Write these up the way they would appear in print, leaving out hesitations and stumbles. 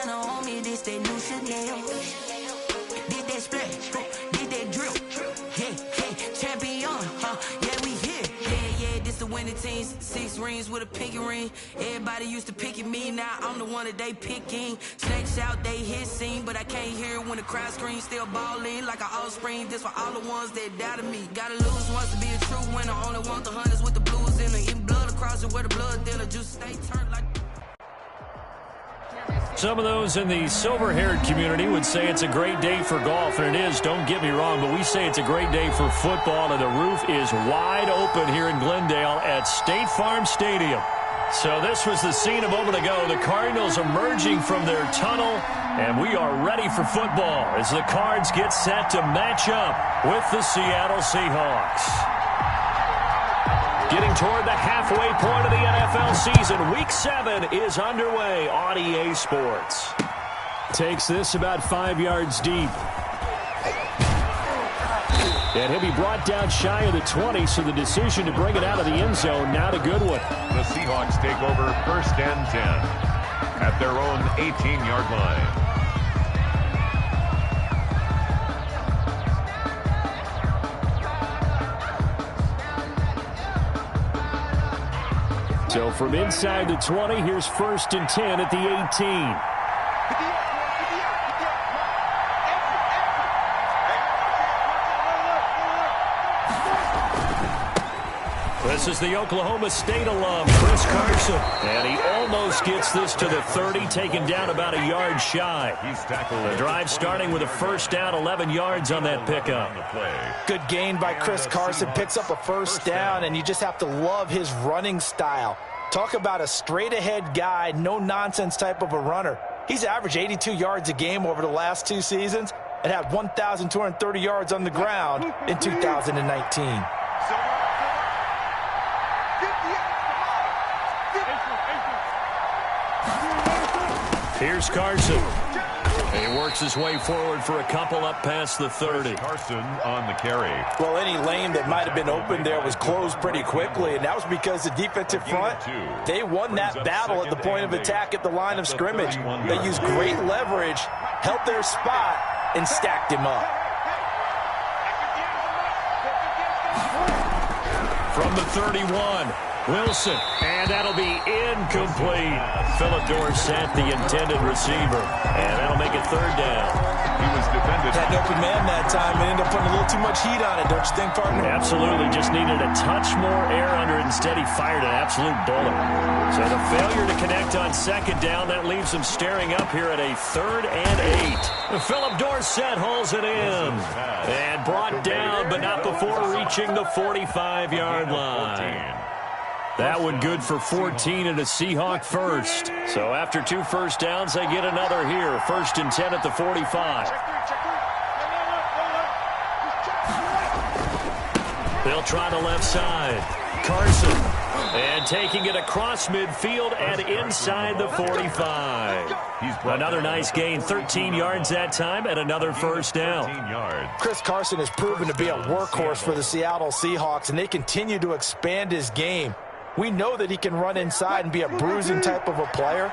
wanna own me, this that new Chanel. Did that splash, did that drip. Yeah, champion, yeah, we here. Yeah, this the winning teams. 6 rings with a pinky ring. Everybody used to pick at me, now I'm the one that they picking. Snakes out, they hit scene, but I can't hear it when the crowd screams. Still ballin' like an offspring. This for all the ones that doubted me. Gotta lose once to be a true winner. Only want the hunters with the blues in it. Even blood across it where the blood dealer. Just stay turned like. Some of those in the silver-haired community would say it's a great day for golf, and it is, don't get me wrong, but we say it's a great day for football, and the roof is wide open here in Glendale at State Farm Stadium. So this was the scene a moment ago. The Cardinals emerging from their tunnel, and we are ready for football as the Cards get set to match up with the Seattle Seahawks. Getting toward the halfway point of the NFL season. Week 7 is underway on EA Sports. Takes this about 5 yards deep. And he'll be brought down shy of the 20, so the decision to bring it out of the end zone, not a good one. The Seahawks take over 1st and 10 at their own 18-yard line. So from inside the 20, here's 1st and 10 at the 18. This is the Oklahoma State alum, Chris Carson. And he almost gets this to the 30, taken down about a yard shy. He's tackled. The drive starting with a 1st down, 11 yards on that pickup. Good gain by Chris Carson. Picks up a 1st down, and you just have to love his running style. Talk about a straight-ahead guy, no-nonsense type of a runner. He's averaged 82 yards a game over the last 2 seasons and had 1,230 yards on the ground in 2019. Here's Carson. He works his way forward for a couple up past the 30. Carson on the carry. Well, any lane that might have been open there was closed pretty quickly, and that was because the defensive front, they won that battle at the point of attack at the line of scrimmage. They used great leverage, held their spot, and stacked him up. From the 31, Wilson, and that'll be incomplete. Philip Dorsett, the intended receiver, and that'll make it 3rd down. He was defended. Had an open man that time and ended up putting a little too much heat on it, don't you think, partner? Absolutely, just needed a touch more air under it. Instead, he fired an absolute bullet. So the failure to connect on 2nd down, that leaves him staring up here at a 3rd and 8. Philip Dorsett hauls it in and brought down, but not before reaching the 45-yard line. That one good for 14 and a Seahawk 1st. So after 2 1st downs, they get another here. 1st and 10 at the 45. They'll try the left side. Carson. And taking it across midfield and inside the 45. Another nice gain. 13 yards that time and another 1st down. Chris Carson has proven to be a workhorse for the Seattle Seahawks, and they continue to expand his game. We know that he can run inside and be a bruising type of a player,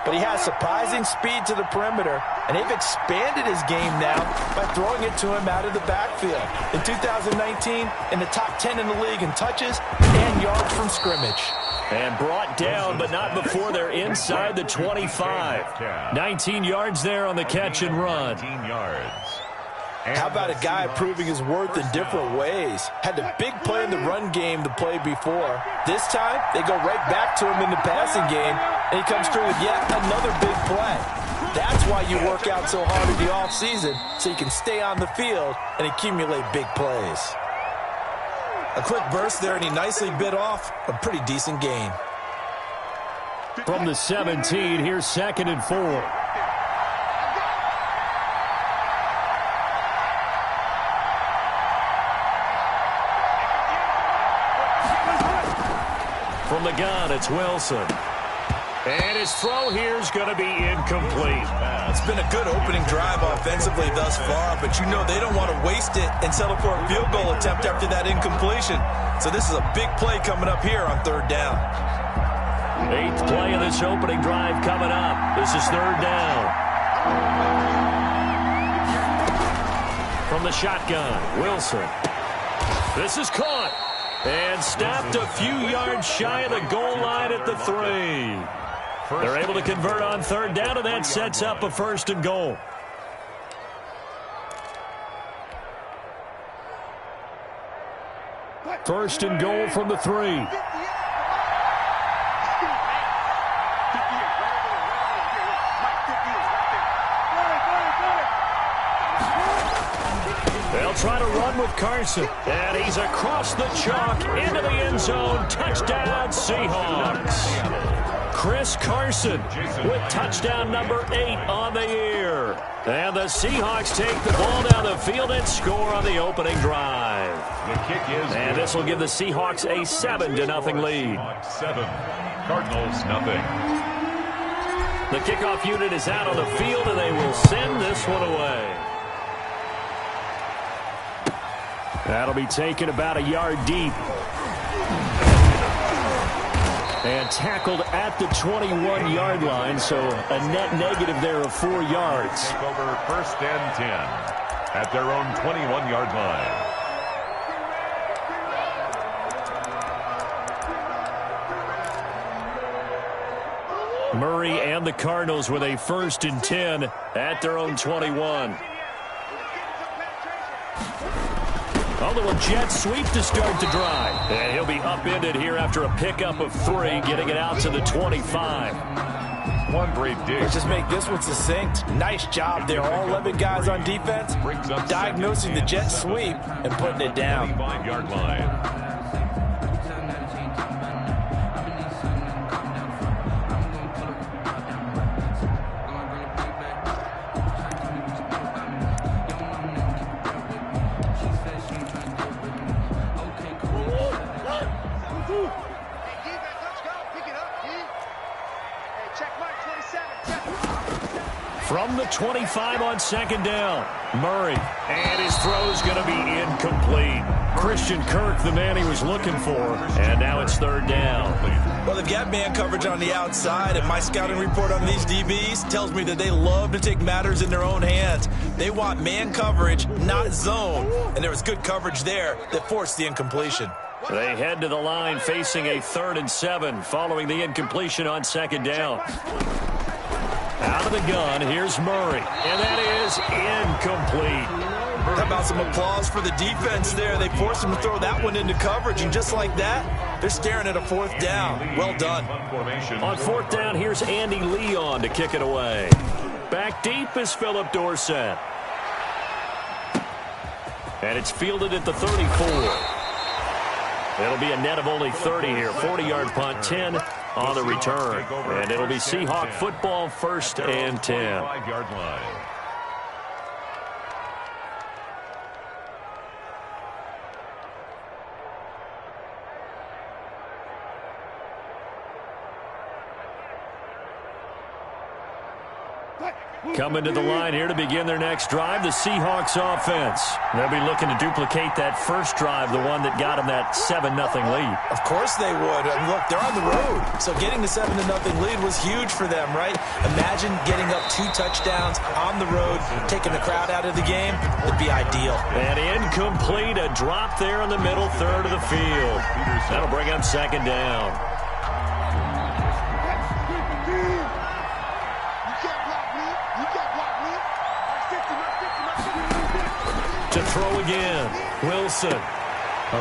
but he has surprising speed to the perimeter, and they've expanded his game now by throwing it to him out of the backfield. In 2019, in the top 10 in the league in touches and yards from scrimmage. And brought down, but not before they're inside the 25. 19 yards there on the catch and run. 19 yards. How about a guy proving his worth in different ways? Had the big play in the run game the play before. This time, they go right back to him in the passing game, and he comes through with yet another big play. That's why you work out so hard in the offseason, so you can stay on the field and accumulate big plays. A quick burst there, and he nicely bit off a pretty decent gain. From the 17, here's 2nd and 4. From the gun, it's Wilson. And his throw here is going to be incomplete. It's been a good opening drive offensively thus far, but you know they don't want to waste it and settle for a field goal attempt after that incompletion. So this is a big play coming up here on 3rd down. 8th play of this opening drive coming up. This is 3rd down. the shotgun. Wilson. This is caught. And stopped a few yards shy of the goal line at the 3. They're able to convert on third down, and that sets up a 1st and goal. First and goal from the 3. They'll try to run with Carson. And he's across the chalk into the end zone. Touchdown, Seahawks. Chris Carson with touchdown number 8 on the year. And the Seahawks take the ball down the field and score on the opening drive. The kick is and this will give the Seahawks a 7-0 lead. 7. Cardinals nothing. The kickoff unit is out on the field, and they will send this one away. That'll be taken about a yard deep. And tackled at the 21-yard line, so a net negative there of 4 yards. Take over 1st and 10 at their own 21-yard line. Murray and the Cardinals with a 1st and 10 at their own 21. A little jet sweep to start the drive. And he'll be upended here after a pickup of 3, getting it out to the 25. One great dig. Let's just make this one succinct. Nice job there. All 11 guys on defense diagnosing the jet sweep and putting it down. 25-yard line. From the 25 on 2nd down, Murray. And his throw's going to be incomplete. Christian Kirk, the man he was looking for. And now it's 3rd down. Well, they've got man coverage on the outside, and my scouting report on these DBs tells me that they love to take matters in their own hands. They want man coverage, not zone. And there was good coverage there that forced the incompletion. They head to the line facing a 3rd and 7 following the incompletion on 2nd down. Out of the gun, here's Murray. And that is incomplete. How about some applause for the defense there? They forced him to throw that one into coverage, and just like that, they're staring at a 4th down. Well done. On 4th down, here's Andy Leon to kick it away. Back deep is Philip Dorsett. And it's fielded at the 34. It'll be a net of only 30 here. 40-yard punt, 10 on the return. And it'll be Seahawk football, 1st and 10. 5-yard line. Coming to the line here to begin their next drive, the Seahawks offense. They'll be looking to duplicate that first drive, the one that got them that 7-0 lead. Of course they would. Look, they're on the road, so getting the 7-0 lead was huge for them, right? Imagine getting up 2 touchdowns on the road, taking the crowd out of the game. It'd be ideal. And incomplete, a drop there in the middle third of the field. That'll bring up 2nd down. To throw again, Wilson.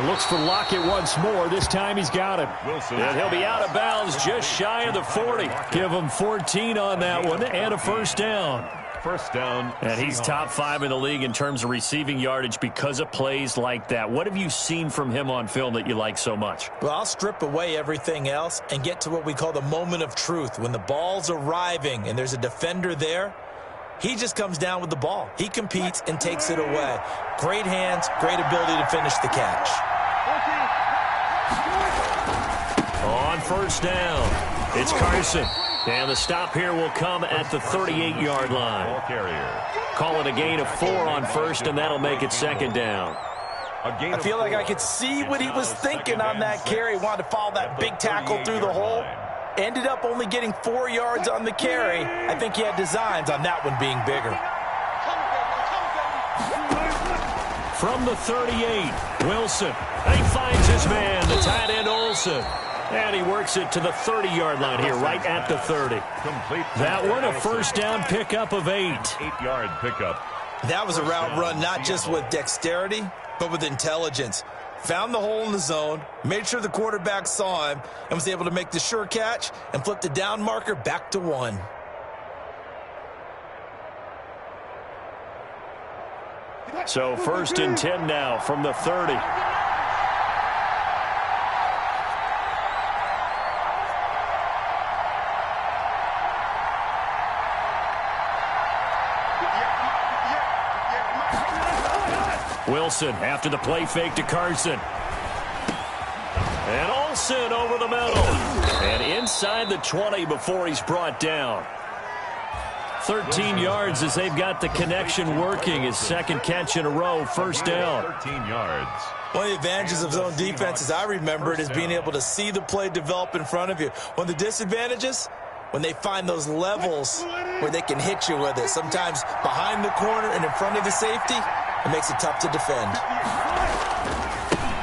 Looks for Lockett once more. This time he's got him. Wilson. And he'll be out of bounds just shy of the 40. Give him 14 on that one and a 1st down. 1st down. And he's top 5 in the league in terms of receiving yardage because of plays like that. What have you seen from him on film that you like so much? Well, I'll strip away everything else and get to what we call the moment of truth. When the ball's arriving and there's a defender there, he just comes down with the ball. He competes and takes it away. Great hands, great ability to finish the catch. On 1st down, it's Carson. And the stop here will come at the 38-yard line. Ball carrier. Call it a gain of 4 on 1st, and that'll make it 2nd down. I feel like I could see what he was thinking on that carry. Wanted to follow that big tackle through the hole. Ended up only getting 4 yards on the carry. I think he had designs on that one being bigger. From the 38, Wilson. He finds his man, the tight end Olsen. And he works it to the 30-yard line here, right at the 30. That one, a first down pickup of 8. 8-yard pickup. That was a route run not just with dexterity, but with intelligence. Found the hole in the zone, made sure the quarterback saw him, and was able to make the sure catch and flip the down marker back to 1. So first and 10 now from the 30. Wilson after the play fake to Carson. And Olsen over the middle. And inside the 20 before he's brought down. 13 yards as they've got the connection working. His second catch in a row, first down. 13 yards. One of the advantages of zone defense, as I remember it, is being able to see the play develop in front of you. One of the disadvantages, when they find those levels where they can hit you with it. Sometimes behind the corner and in front of the safety, it makes it tough to defend.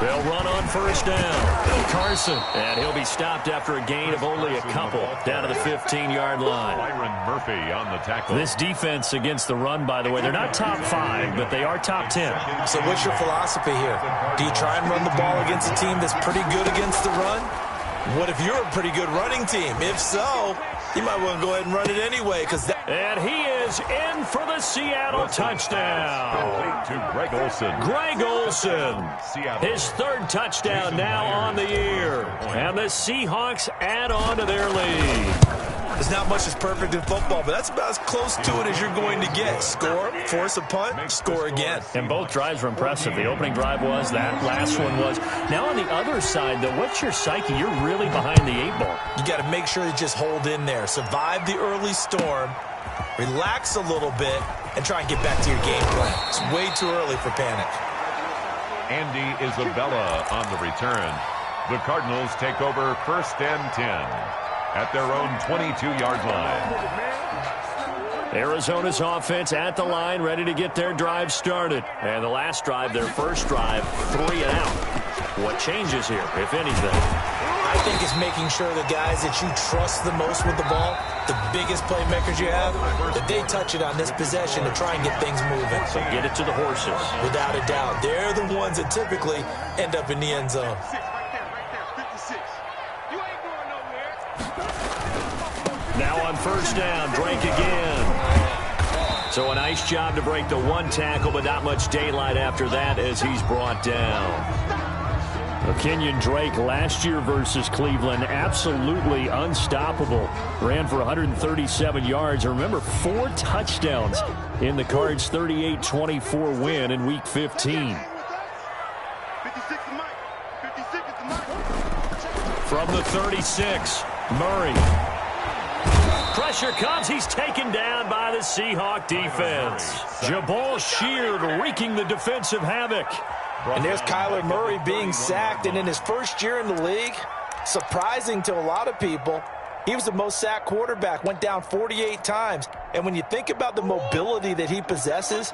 They'll run on first down. Carson, and he'll be stopped after a gain of only a couple down to the 15-yard line. Byron Murphy on the tackle. This defense against the run, by the way, they're not top 5, but they are top 10. So what's your philosophy here? Do you try and run the ball against a team that's pretty good against the run? What if you're a pretty good running team? If so, you might want to go ahead and run it anyway. And he is in for the Seattle touchdown. To Greg Olsen. Greg Olsen, his third touchdown now on the year. And the Seahawks add on to their lead. There's not much that's perfect in football, but that's about as close to it as you're going to get. Score, force a punt, score again. And both drives were impressive. The opening drive was, that last one was. Now on the other side, though, what's your psyche? You're really behind the 8 ball. You got to make sure you just hold in there. Survive the early storm, relax a little bit, and try and get back to your game plan. It's way too early for panic. Andy Isabella on the return. The Cardinals take over first and 10. At their own 22-yard line. Arizona's offense at the line, ready to get their drive started. And the last drive, their first drive, 3 and out. What changes here, if anything? I think it's making sure the guys that you trust the most with the ball, the biggest playmakers you have, that they touch it on this possession to try and get things moving. So get it to the horses. Without a doubt. They're the ones that typically end up in the end zone. Now on first down, Drake again. So a nice job to break the 1 tackle, but not much daylight after that as he's brought down. Kenyon Drake last year versus Cleveland, absolutely unstoppable. Ran for 137 yards. Remember, 4 touchdowns in the Cards' 38-24 win in Week 15. From the 36, Murray. Pressure comes. He's taken down by the Seahawk defense. Jabal Sheard wreaking the defensive havoc. And there's Kyler Murray being sacked. And in his first year in the league, surprising to a lot of people, he was the most sacked quarterback, went down 48 times. And when you think about the mobility that he possesses,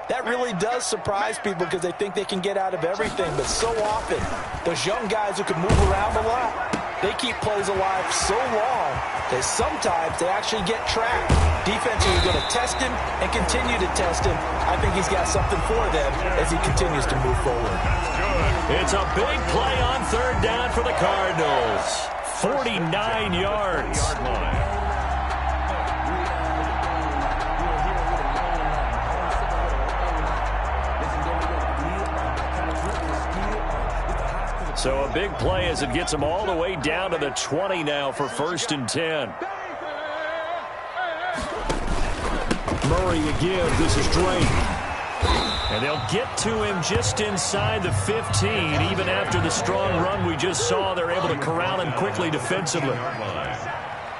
that really does surprise people because they think they can get out of everything. But so often, those young guys who can move around a lot, they keep plays alive so long that sometimes they actually get trapped. Defense is going to test him and continue to test him. I think he's got something for them as he continues to move forward. It's a big play on third down for the Cardinals. 49 yards. So a big play as it gets them all the way down to the 20 now for first and 10. Murray again. This is Drake. And they'll get to him just inside the 15. Even after the strong run we just saw, they're able to corral him quickly defensively.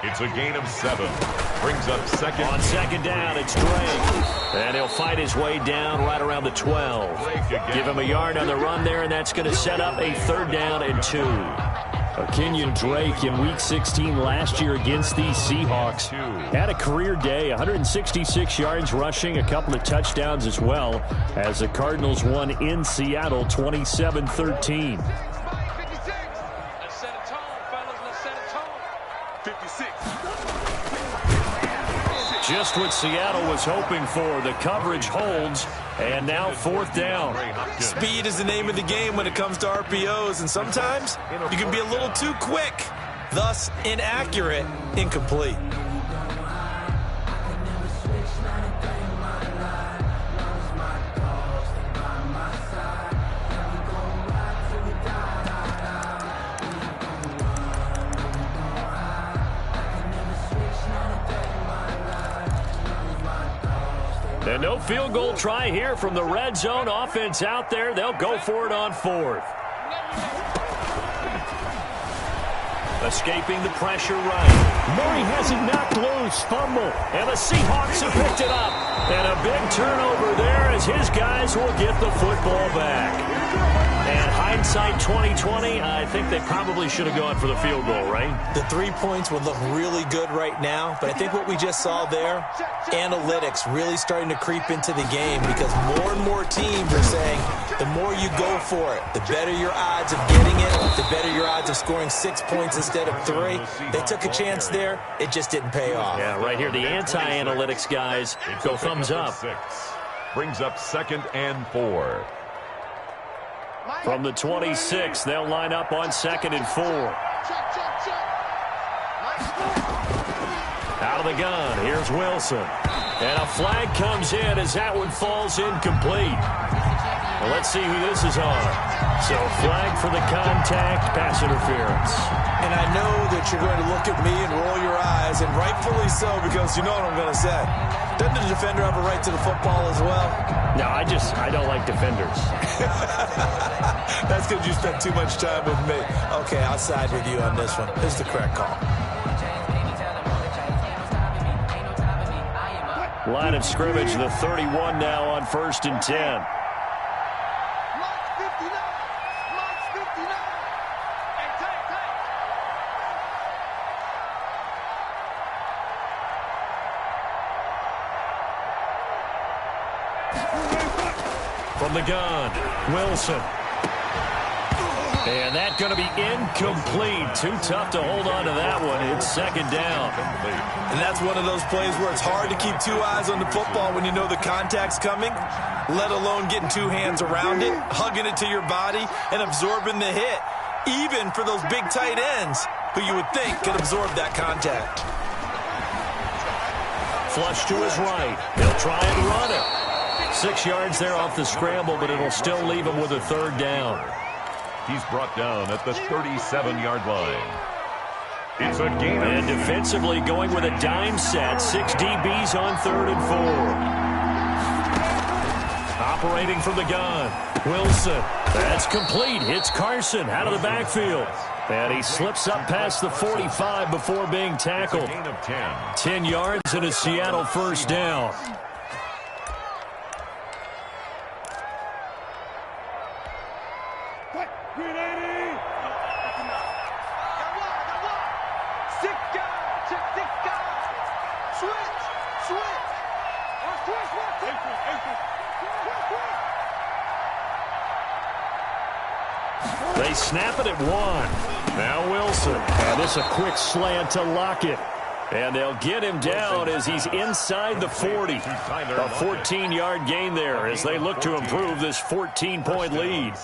It's a gain of 7. Brings up second. On second down, it's Drake. And he'll fight his way down right around the 12. Give him a yard on the run there, and that's going to set up a third down and 2. Kenyon Drake in Week 16 last year against these Seahawks had a career day, 166 yards rushing, a couple of touchdowns as well, as the Cardinals won in Seattle 27-13. Just what Seattle was hoping for. The coverage holds, and now 4th down. Speed is the name of the game when it comes to RPOs, and sometimes you can be a little too quick, thus inaccurate, incomplete. And no field goal try here from the red zone. Offense out there. They'll go for it on 4th. Escaping the pressure right. Murray has it knocked loose. Fumble. And the Seahawks have picked it up. And a big turnover there as his guys will get the football back. And hindsight 2020, I think they probably should have gone for the field goal, right? The 3 points would look really good right now, but I think what we just saw there, analytics really starting to creep into the game because more and more teams are saying the more you go for it, the better your odds of getting it, the better your odds of scoring 6 points instead of 3. They took a chance there. It just didn't pay off. Yeah, right here, the anti-analytics guys go thumbs up. Brings up 2nd and 4. From the 26, they'll line up on 2nd and 4. Out of the gun, here's Wilson. And a flag comes in as that one falls incomplete. Well, let's see who this is on. So flag for the contact, pass interference. And I know that you're going to look at me and roll your eyes, and rightfully so, because you know what I'm going to say. Doesn't the defender have a right to the football as well? No, I don't like defenders. That's because you spent too much time with me. Okay, I'll side with you on this one. This is the correct call. Line of scrimmage, the 31 now on 1st and 10. From the gun, Wilson. And that's going to be incomplete. Too tough to hold on to that one. It's 2nd down. And that's one of those plays where it's hard to keep 2 eyes on the football when you know the contact's coming, let alone getting 2 hands around it, hugging it to your body, and absorbing the hit, even for those big tight ends who you would think could absorb that contact. Flush to his right. He'll try and run it. 6 yards there off the scramble, but it'll still leave him with a 3rd down. He's brought down at the 37-yard line. It's a gain. And defensively going with a dime set. 6 DBs on 3rd and 4. Operating from the gun. Wilson. That's complete. Hits Carson out of the backfield. And he slips up past the 45 before being tackled. Gain of 10. 10 yards and a Seattle 1st down. They snap it at 1. Now Wilson. And this a quick slant to Lockett. And they'll get him down as he's inside the 40. A 14-yard gain there as they look to improve this 14-point lead.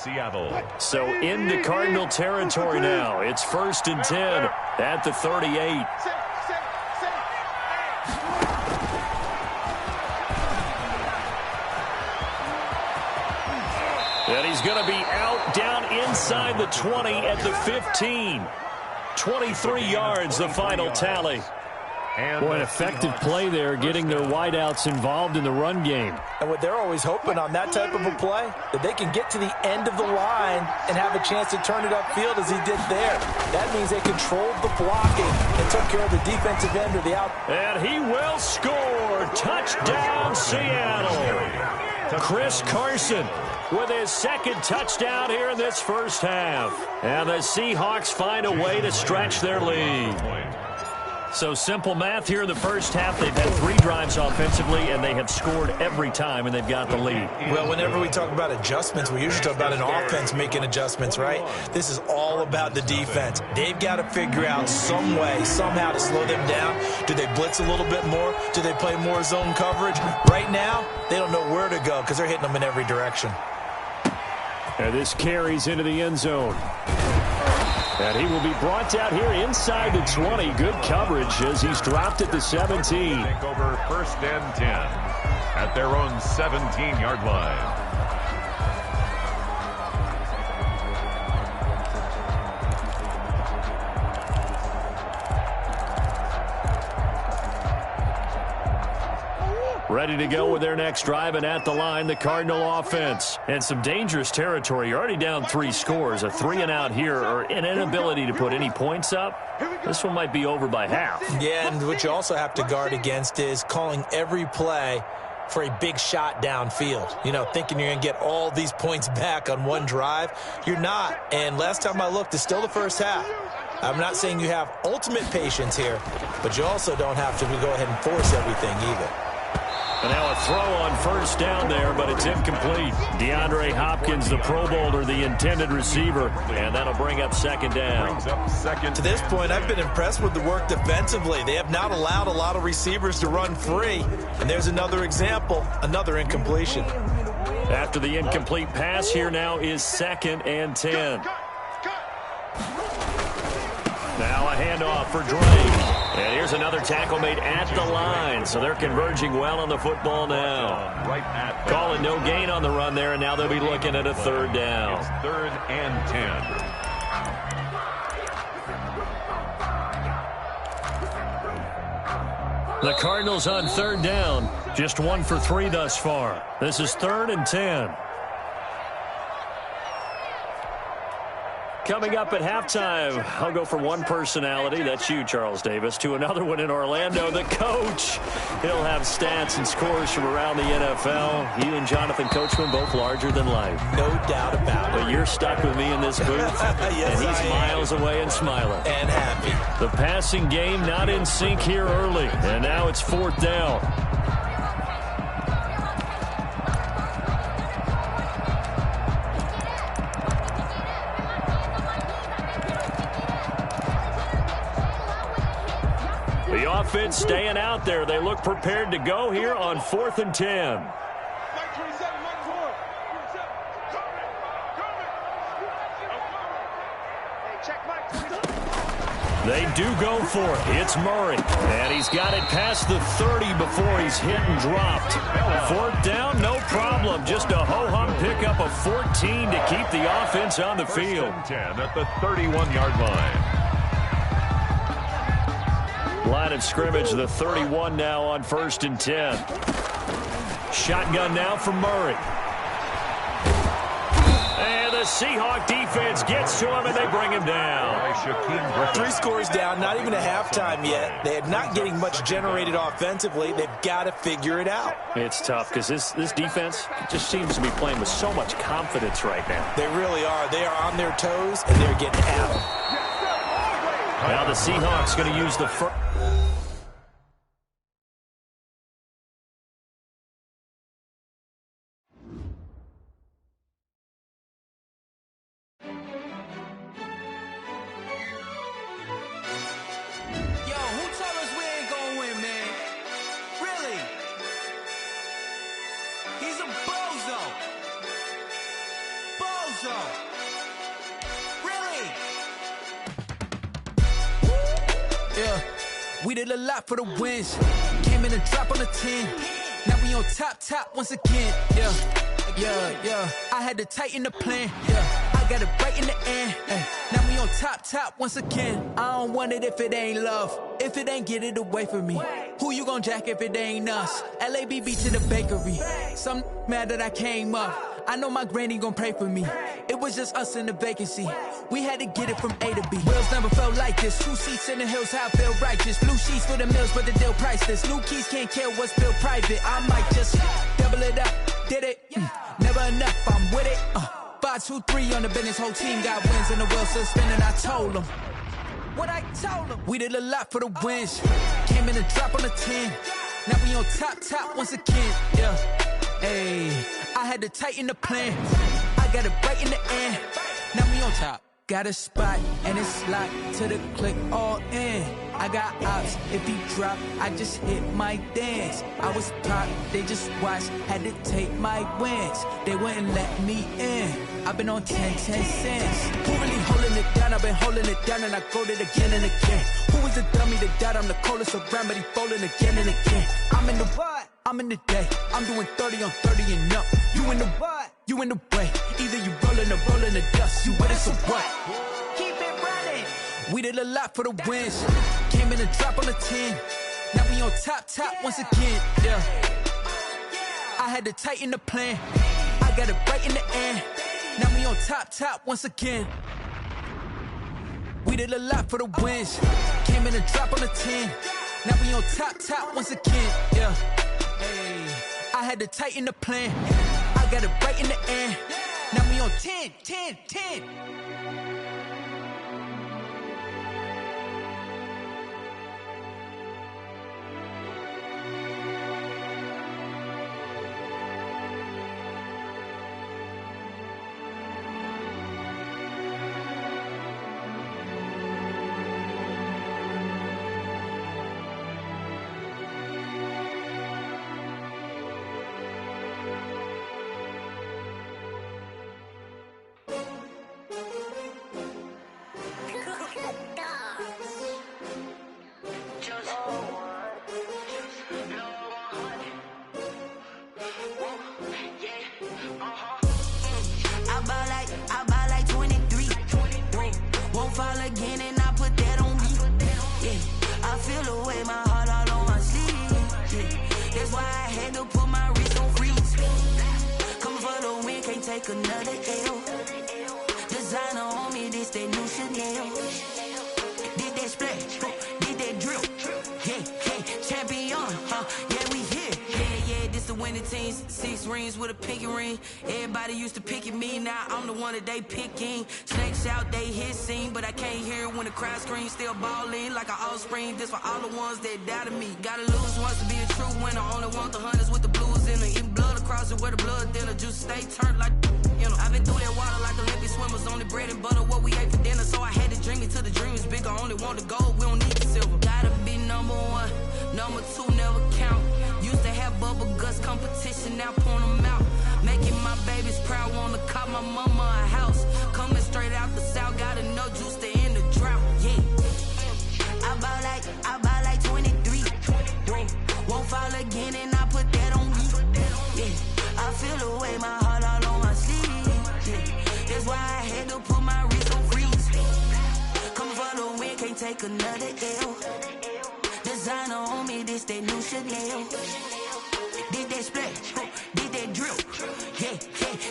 So into Cardinal territory now. It's 1st and 10 at the 38. And he's going to be out down inside the 20 at the 15. 23 yards, the final tally. Boy, an effective play there, getting their wideouts involved in the run game. And what they're always hoping on that type of a play, that they can get to the end of the line and have a chance to turn it upfield as he did there. That means they controlled the blocking and took care of the defensive end or the out. And he will score. Touchdown, Seattle. Chris Carson with his second touchdown here in this first half. And the Seahawks find a way to stretch their lead. So simple math here in the first half. They've had 3 drives offensively, and they have scored every time, and they've got the lead. Well, whenever we talk about adjustments, we usually talk about an offense making adjustments, right? This is all about the defense. They've got to figure out some way, somehow to slow them down. Do they blitz a little bit more? Do they play more zone coverage? Right now, they don't know where to go because they're hitting them in every direction. And this carries into the end zone. And he will be brought down here inside the 20. Good coverage as he's dropped at the 17. Take over 1st and 10 at their own 17-yard line. Ready to go with their next drive, and at the line, the Cardinal offense. And some dangerous territory. You're already down 3 scores. A 3-and-out here, or an inability to put any points up. This one might be over by half. Yeah, and what you also have to guard against is calling every play for a big shot downfield. You know, thinking you're going to get all these points back on one drive. You're not. And last time I looked, it's still the first half. I'm not saying you have ultimate patience here, but you also don't have to go ahead and force everything either. And now a throw on 1st down there, but it's incomplete. DeAndre Hopkins, the Pro Bowler, the intended receiver, and that'll bring up 2nd down. To this point, I've been impressed with the work defensively. They have not allowed a lot of receivers to run free. And there's another example, another incompletion. After the incomplete pass, here now is 2nd and 10. Now a handoff for Drake. And here's another tackle made at the line. So they're converging well on the football now. Calling no gain on the run there, and now they'll be looking at a 3rd down. It's 3rd and 10. The Cardinals on 3rd down. Just 1 for 3 thus far. This is 3rd and 10. Coming up at halftime, I'll go from one personality, that's you, Charles Davis, to another one in Orlando, the coach. He'll have stats and scores from around the NFL. You and Jonathan Coachman, both larger than life. No doubt about it. But you're stuck with me in this booth, yes, and he's miles away and smiling. And happy. The passing game not in sync here early, and now it's 4th down. The offense staying out there. They look prepared to go here on 4th and 10. They do go for it. It's Murray. And he's got it past the 30 before he's hit and dropped. 4th down, no problem. Just a ho-hum pickup of 14 to keep the offense on the field. 10 at the 31-yard line. Line of scrimmage, the 31 now on 1st and 10. Shotgun now from Murray. And the Seahawk defense gets to him, and they bring him down. 3 scores down, not even a halftime yet. They are not getting much generated offensively. They've got to figure it out. It's tough because this defense just seems to be playing with so much confidence right now. They really are. They are on their toes, and they're getting at them. Now the Seahawks going to use the first. We did a lot for the wins. Came in a drop on the 10. Now we on top once again. Yeah. I had to tighten the plan. Yeah. I got it right in the end. Now we on top once again. I don't want it if it ain't love. If it ain't, get it away from me. Who you gon' jack if it ain't us? LABB to the bakery. Some mad that I came up. I know my granny gon' pray for me. It was just us in the vacancy. We had to get it from A to B. Wheels never felt like this. 2 seats in the hills, how I feel righteous. Blue sheets for the mills, but the deal priceless. New keys can't kill what's built private. I might just double it up. did it. Never enough, I'm with it. 5, 2, 3 on the business, whole team got wins and the wheel still spinning. I told them what I told them. We did a lot for the wins. Came in and drop on the 10. Now we on top once again. Yeah, hey, I had to tighten the plan. I got it right in the end. Now we on top. Got a spot and it's locked to the click all in. I got ops, if he drop, I just hit my dance. I was top, they just watched, had to take my wins. They wouldn't let me in. I've been on 10 cents. Who really holding it down? I've been holding it down and I go it again and again. Who was the dummy that died? I'm the coldest around, but he folding again and again. I'm in the what? I'm in the day. I'm doing 30 on 30 and up. You in the what? You in the way. Either you rolling or rolling the dust. You with us or what? Keep it running. We did a lot for the wins. Came in and drop on the 10. Now we on top once again. Yeah. I had to tighten the plan. I got it right in the end. Now we on top once again. We did a lot for the wins. Came in and drop on the 10. Now we on top once again. Yeah. Hey, I had to tighten the plan. I got it right in the end. Now we on 10. Take another L. Designer on me, this that new Chanel. Did that splash, did that drill. Yeah, champion, yeah, we here. Yeah, this the winning teams. 6 rings with a pinky ring. Everybody used to pick at me, now I'm the one that they picking. Snakes out, they hit scene, but I can't hear it when the crowd screams. Still ballin' like an offspring. This for all the ones that doubted me. Gotta lose once to be a true winner. Only want the hunters with the blues in it. Eating blood across it where the blood dinner. Juice stay turned like, you know. I've been through that water like Olympic swimmers. Only bread and butter, what we ate for dinner. So I had to dream it till the dream is bigger. Only want the gold, we don't need the silver. Gotta be number 1, number 2 never count. Used to have bubble guts competition, now point them out. Making my babies proud, wanna cop my mama a house. Coming straight out the south, gotta know juice to end the drought. Yeah, I buy like 23. Won't fall again and I put that on me. Yeah, I feel the way, my heart all on my sleeve. Yeah, that's why I had to put my wrist on freeze. Come for the win, can't take another L. Designer on me, this that new Chanel. Did that splash, did that drill. Yeah,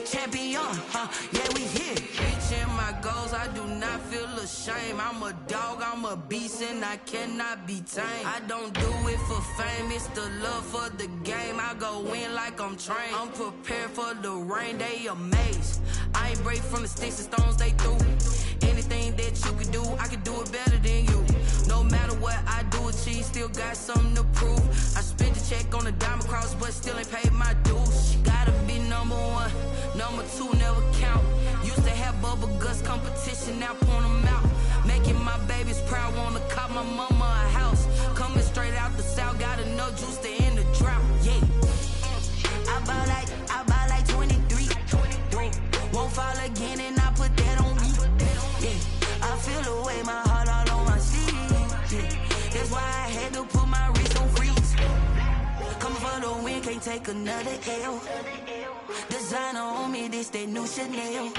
champion, yeah, we here. Reaching my goals, I do not feel ashamed. I'm a dog, I'm a beast, and I cannot be tamed. I don't do it for fame, it's the love for the game. I go in like I'm trained. I'm prepared for the rain, they amazed. I ain't break from the sticks and stones they threw. Anything that you could do, I could do it better than you. No matter what I do, achieve, still got something to prove. I spent the check on the diamond cross, but still ain't paid my dues. Gotta be number 1, number 2 never count. Used to have bubble guts competition, now point them out. Making my babies proud, wanna cop my mama a house. Coming straight out the south, gotta know juice to end the drought. Yeah, I buy like 23. Won't fall again and I put that on me. Yeah, I feel the way, my heart all on my sleeve. Yeah, that's why I had to put my wrist on freeze. Coming for the win, can't take another L. Designer on me, this that new Chanel.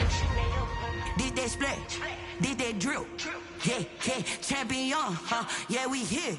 Did that splash, did that drill. Yeah, champion, yeah, we here.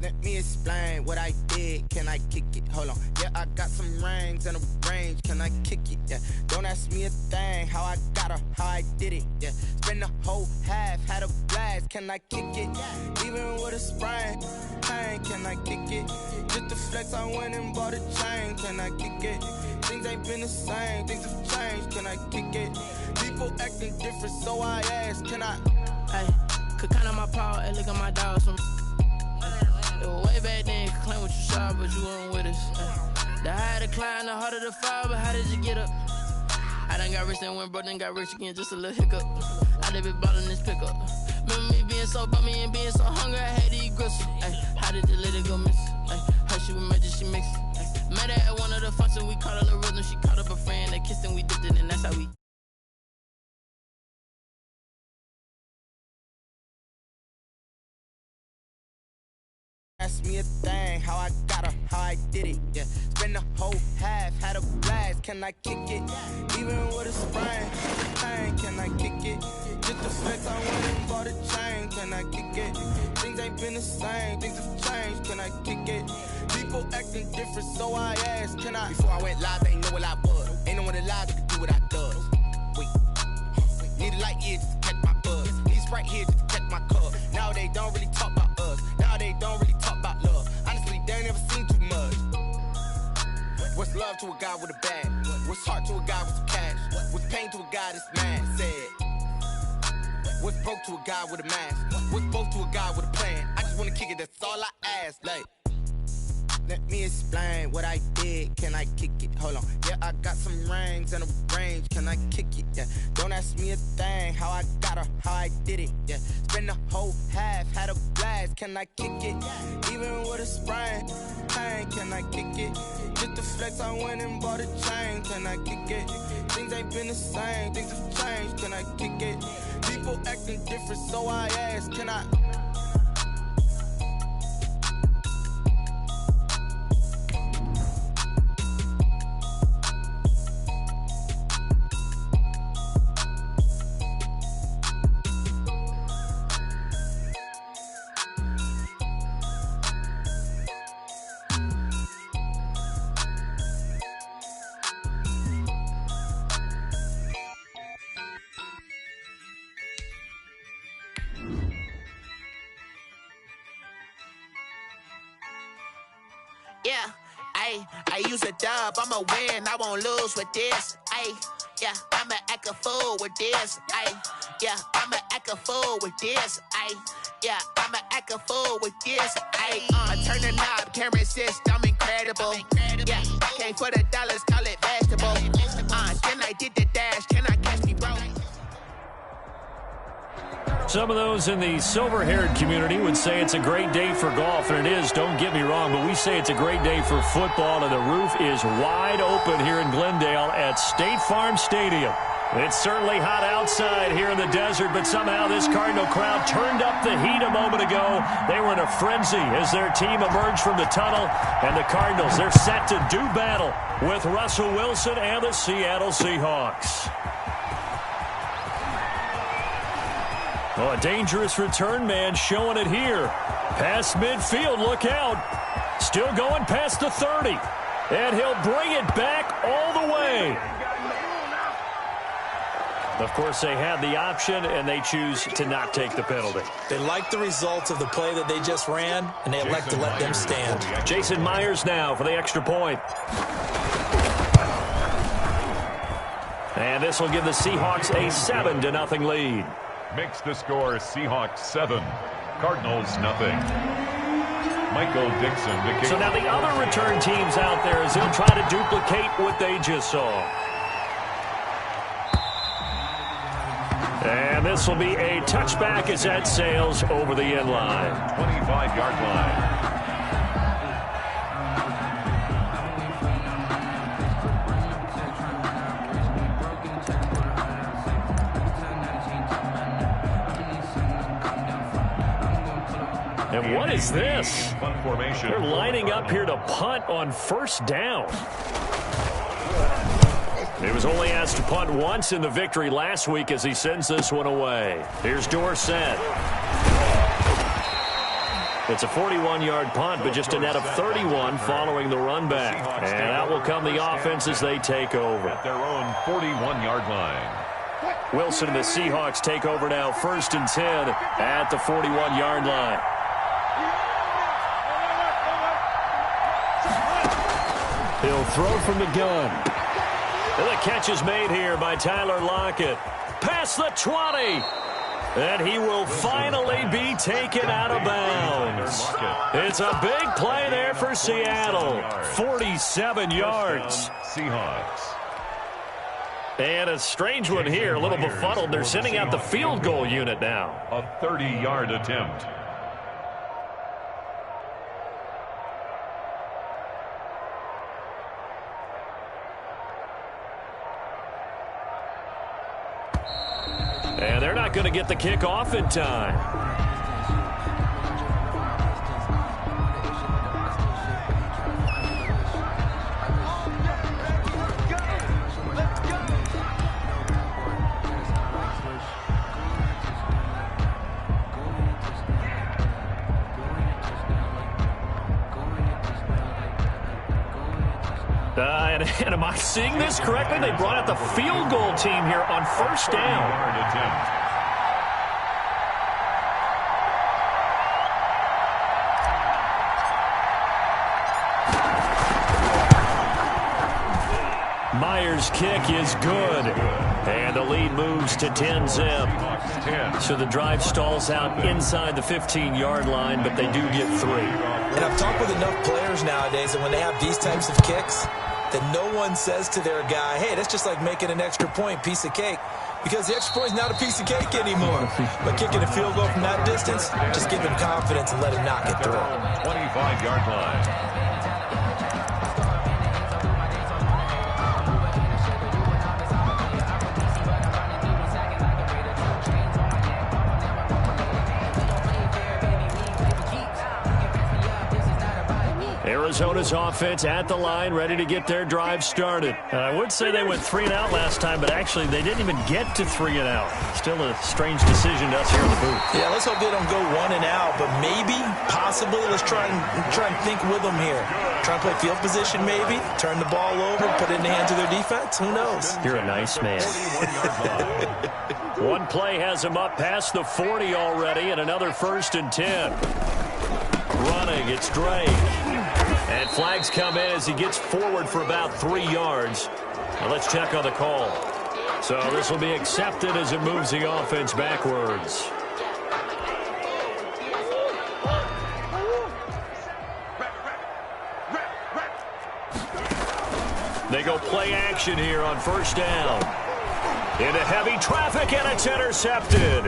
Let me explain what I did. Can I kick it? Hold on. Yeah, I got some rings and a range. Can I kick it? Yeah. Don't ask me a thing. How I got her, how I did it. Yeah. Spend the whole half, had a blast. Can I kick it? Even with a sprain. Pain, can I kick it? Just to flex, I went and bought a chain. Can I kick it? Things ain't been the same. Things have changed. Can I kick it? People acting different, so I ask. Can I? Hey, could count on my power. Hey, look at my dogs from. It was way back then, could claim what you saw, but you weren't with us. The higher the climb, the harder the fall, but how did you get up? I done got rich and went broke, then got rich again, just a little hiccup. I done been ballin' this pickup. Remember me being so bummy and being so hungry, I had to eat gristle. Ay, how did you let it go miss? Ay, her she was magic, she mixed. Met her at one of the functions, we caught her the rhythm, she caught up a friend, they kissed and we dipped it, and that's how we. Ask me a thing, how I got her, how I did it, yeah. Spend the whole half, had a blast, can I kick it? Even with a sprain, pain, can I kick it? Just to flex, I went and bought a chain, can I kick it? Things ain't been the same, things have changed, can I kick it? People acting different, so I ask, can I? Before I went live, they ain't know what I was. Ain't no one alive that could do what I does. Wait, need a light here just to catch my buzz. Need Sprite here just to catch my cup. Now they don't really talk about us. Now they don't really talk about love. Honestly, they ain't never seen too much. What's love to a guy with a bag? What's heart to a guy with some cash? What's pain to a guy that's mad? Said. What's broke to a guy with a mask? What's both to a guy with a plan? I just wanna kick it, that's all I ask. Like, let me explain what I did. Can I kick it? Hold on. Yeah, I got some rings and a range. Can I kick it? Yeah. Don't ask me a thing. How I got her, how I did it. Yeah. Spend the whole half, had a blast. Can I kick it? Even with a sprain. Pain, can I kick it? Just to flex, I went and bought a chain. Can I kick it? Things ain't been the same. Things have changed. Can I kick it? People acting different, so I ask. Can I? Yeah, I use a dub, I'ma win, I won't lose with this. Yeah, I'ma act a fool with this. Yeah, I'ma act a fool with this. Yeah, I'ma act a fool with this. I turn the knob, can't resist, I'm incredible. Yeah, came for the dollars, call it vegetable. Then I did the dash, can I catch me, bro? Some of those in the silver-haired community would say it's a great day for golf, and it is, don't get me wrong, but we say it's a great day for football, and the roof is wide open here in Glendale at State Farm Stadium. It's certainly hot outside here in the desert, but somehow this Cardinal crowd turned up the heat a moment ago. They were in a frenzy as their team emerged from the tunnel, and the Cardinals, they're set to do battle with Russell Wilson and the Seattle Seahawks. Oh, a dangerous return man showing it here. Past midfield, look out. Still going past the 30. And he'll bring it back all the way. Of course, they had the option, and they choose to not take the penalty. They like the results of the play that they just ran, and they elect to let them stand. Jason Myers now for the extra point. And this will give the Seahawks a 7-0 lead. Makes the score Seahawks 7, Cardinals 0. Michael Dixon to kick. So now the other return teams out there as they'll try to duplicate what they just saw. And this will be a touchback as that sails over the end line. 25-yard line. And what is this? They're lining up here to punt on first down. He was only asked to punt once in the victory last week as he sends this one away. Here's Dorsett. It's a 41-yard punt, but just a net of 31 following the run back. And out will come the offense as they take over. At their own 41-yard line. Wilson and the Seahawks take over now, 1st and 10 at the 41-yard line. He'll throw from the gun. And the catch is made here by Tyler Lockett. Past the 20. And he will finally be taken out of bounds. It's a big play there for Seattle. 47 yards. Seahawks. And a strange one here, a little befuddled. They're sending out the field goal unit now. A 30-yard attempt. And they're not going to get the kickoff in time. And am I seeing this correctly? They brought out the field goal team here on 1st down. 30-yard attempt. Myers' kick is good. And the lead moves to 10-zip. So the drive stalls out inside the 15-yard line, but they do get 3. And I've talked with enough players nowadays that when they have these types of kicks, that no one says to their guy, hey, that's just like making an extra point, piece of cake. Because the extra point is not a piece of cake anymore. But kicking a field goal from that distance, just give him confidence and let him knock it through. 25-yard line. Arizona's offense at the line, ready to get their drive started. I would say they went 3 and out last time, but actually they didn't even get to 3 and out. Still a strange decision to us here in the booth. Yeah, let's hope they don't go 1 and out, but maybe, possibly, let's try and think with them here. Try and play field position maybe, turn the ball over, put it in the hands of their defense. Who knows? You're a nice man. One play has him up past the 40 already, and another 1st and 10. Running, it's Drake. And flags come in as he gets forward for about 3 yards. Now let's check on the call. So this will be accepted as it moves the offense backwards. They go play action here on 1st down. Into heavy traffic, and it's intercepted.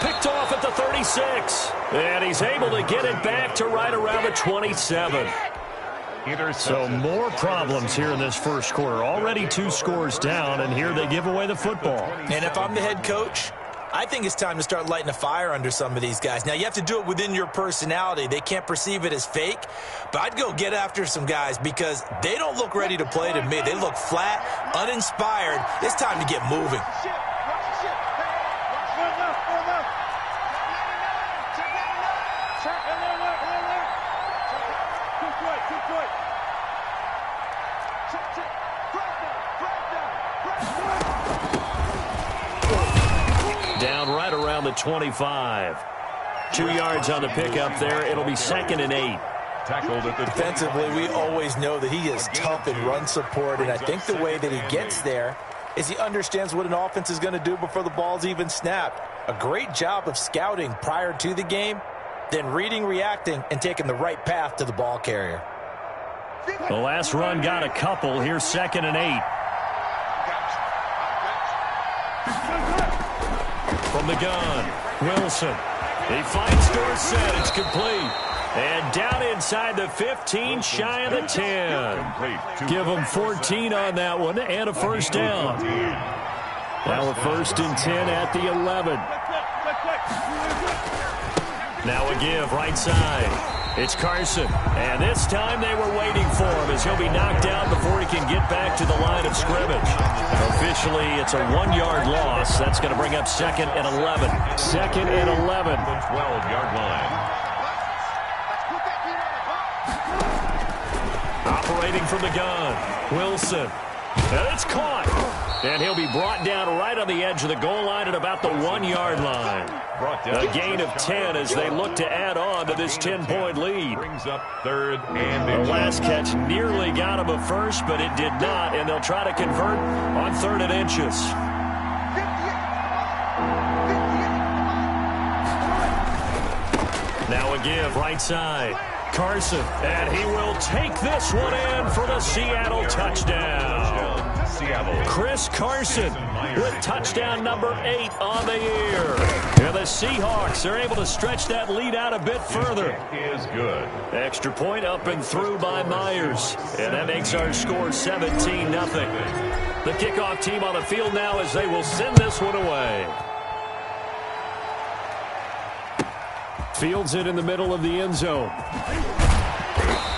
Picked off at the 36. And he's able to get it back to right around the 27. So more problems here in this first quarter. Already 2 scores down, and here they give away the football. And if I'm the head coach, I think it's time to start lighting a fire under some of these guys. Now, you have to do it within your personality. They can't perceive it as fake. But I'd go get after some guys because they don't look ready to play to me. They look flat, uninspired. It's time to get moving. Down right around the 25. 2 yards on the pickup there. It'll be 2nd and 8. Tackled at the Defensively, we always know that he is tough in run support, and I think the way that he gets there is he understands what an offense is going to do before the ball's even snapped. A great job of scouting prior to the game, then reading, reacting, and taking the right path to the ball carrier. The last run got a couple. Here's 2nd and 8. From the gun, Wilson. He finds Dorsett. It's complete. And down inside the 15, shy of the 10. Give them 14 on that one and a 1st down. Now a 1st and 10 at the 11. Now a give right side. It's Carson. And this time they were waiting for him as he'll be knocked out before he can get back to the line of scrimmage. Officially, it's a 1-yard loss. That's going to bring up 2nd and 11. 2nd and 11. The 12-yard line. Waiting from the gun. Wilson. And it's caught. And he'll be brought down right on the edge of the goal line at about the 1-yard line. A gain of 10 as they look to add on to this 10-point lead. Brings up third and The last catch nearly got him a first, but it did not, and they'll try to convert on 3rd and inches. Now a give, right side. Carson, and he will take this one in for the Seattle touchdown. Seattle. Chris Carson with touchdown number 8 on the year. And the Seahawks are able to stretch that lead out a bit further. Is good. Extra point up and through by Myers. And that makes our score 17-0. The kickoff team on the field now as they will send this one away. Fields it in the middle of the end zone.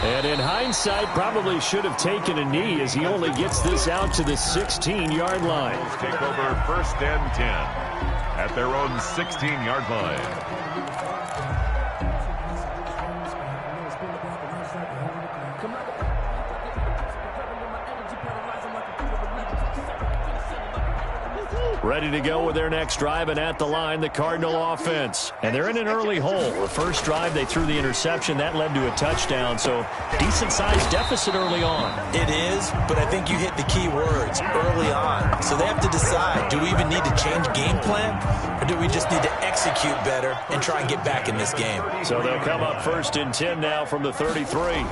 And in hindsight, probably should have taken a knee as he only gets this out to the 16-yard line. Take over 1st and 10 at their own 16-yard line. Ready to go with their next drive, and at the line, the Cardinal offense. And they're in an early hole. The first drive, they threw the interception. That led to a touchdown, so decent-sized deficit early on. It is, but I think you hit the key words, early on. So they have to decide, do we even need to change game plan, or do we just need to execute better and try and get back in this game? So they'll come up 1st and 10 now from the 33.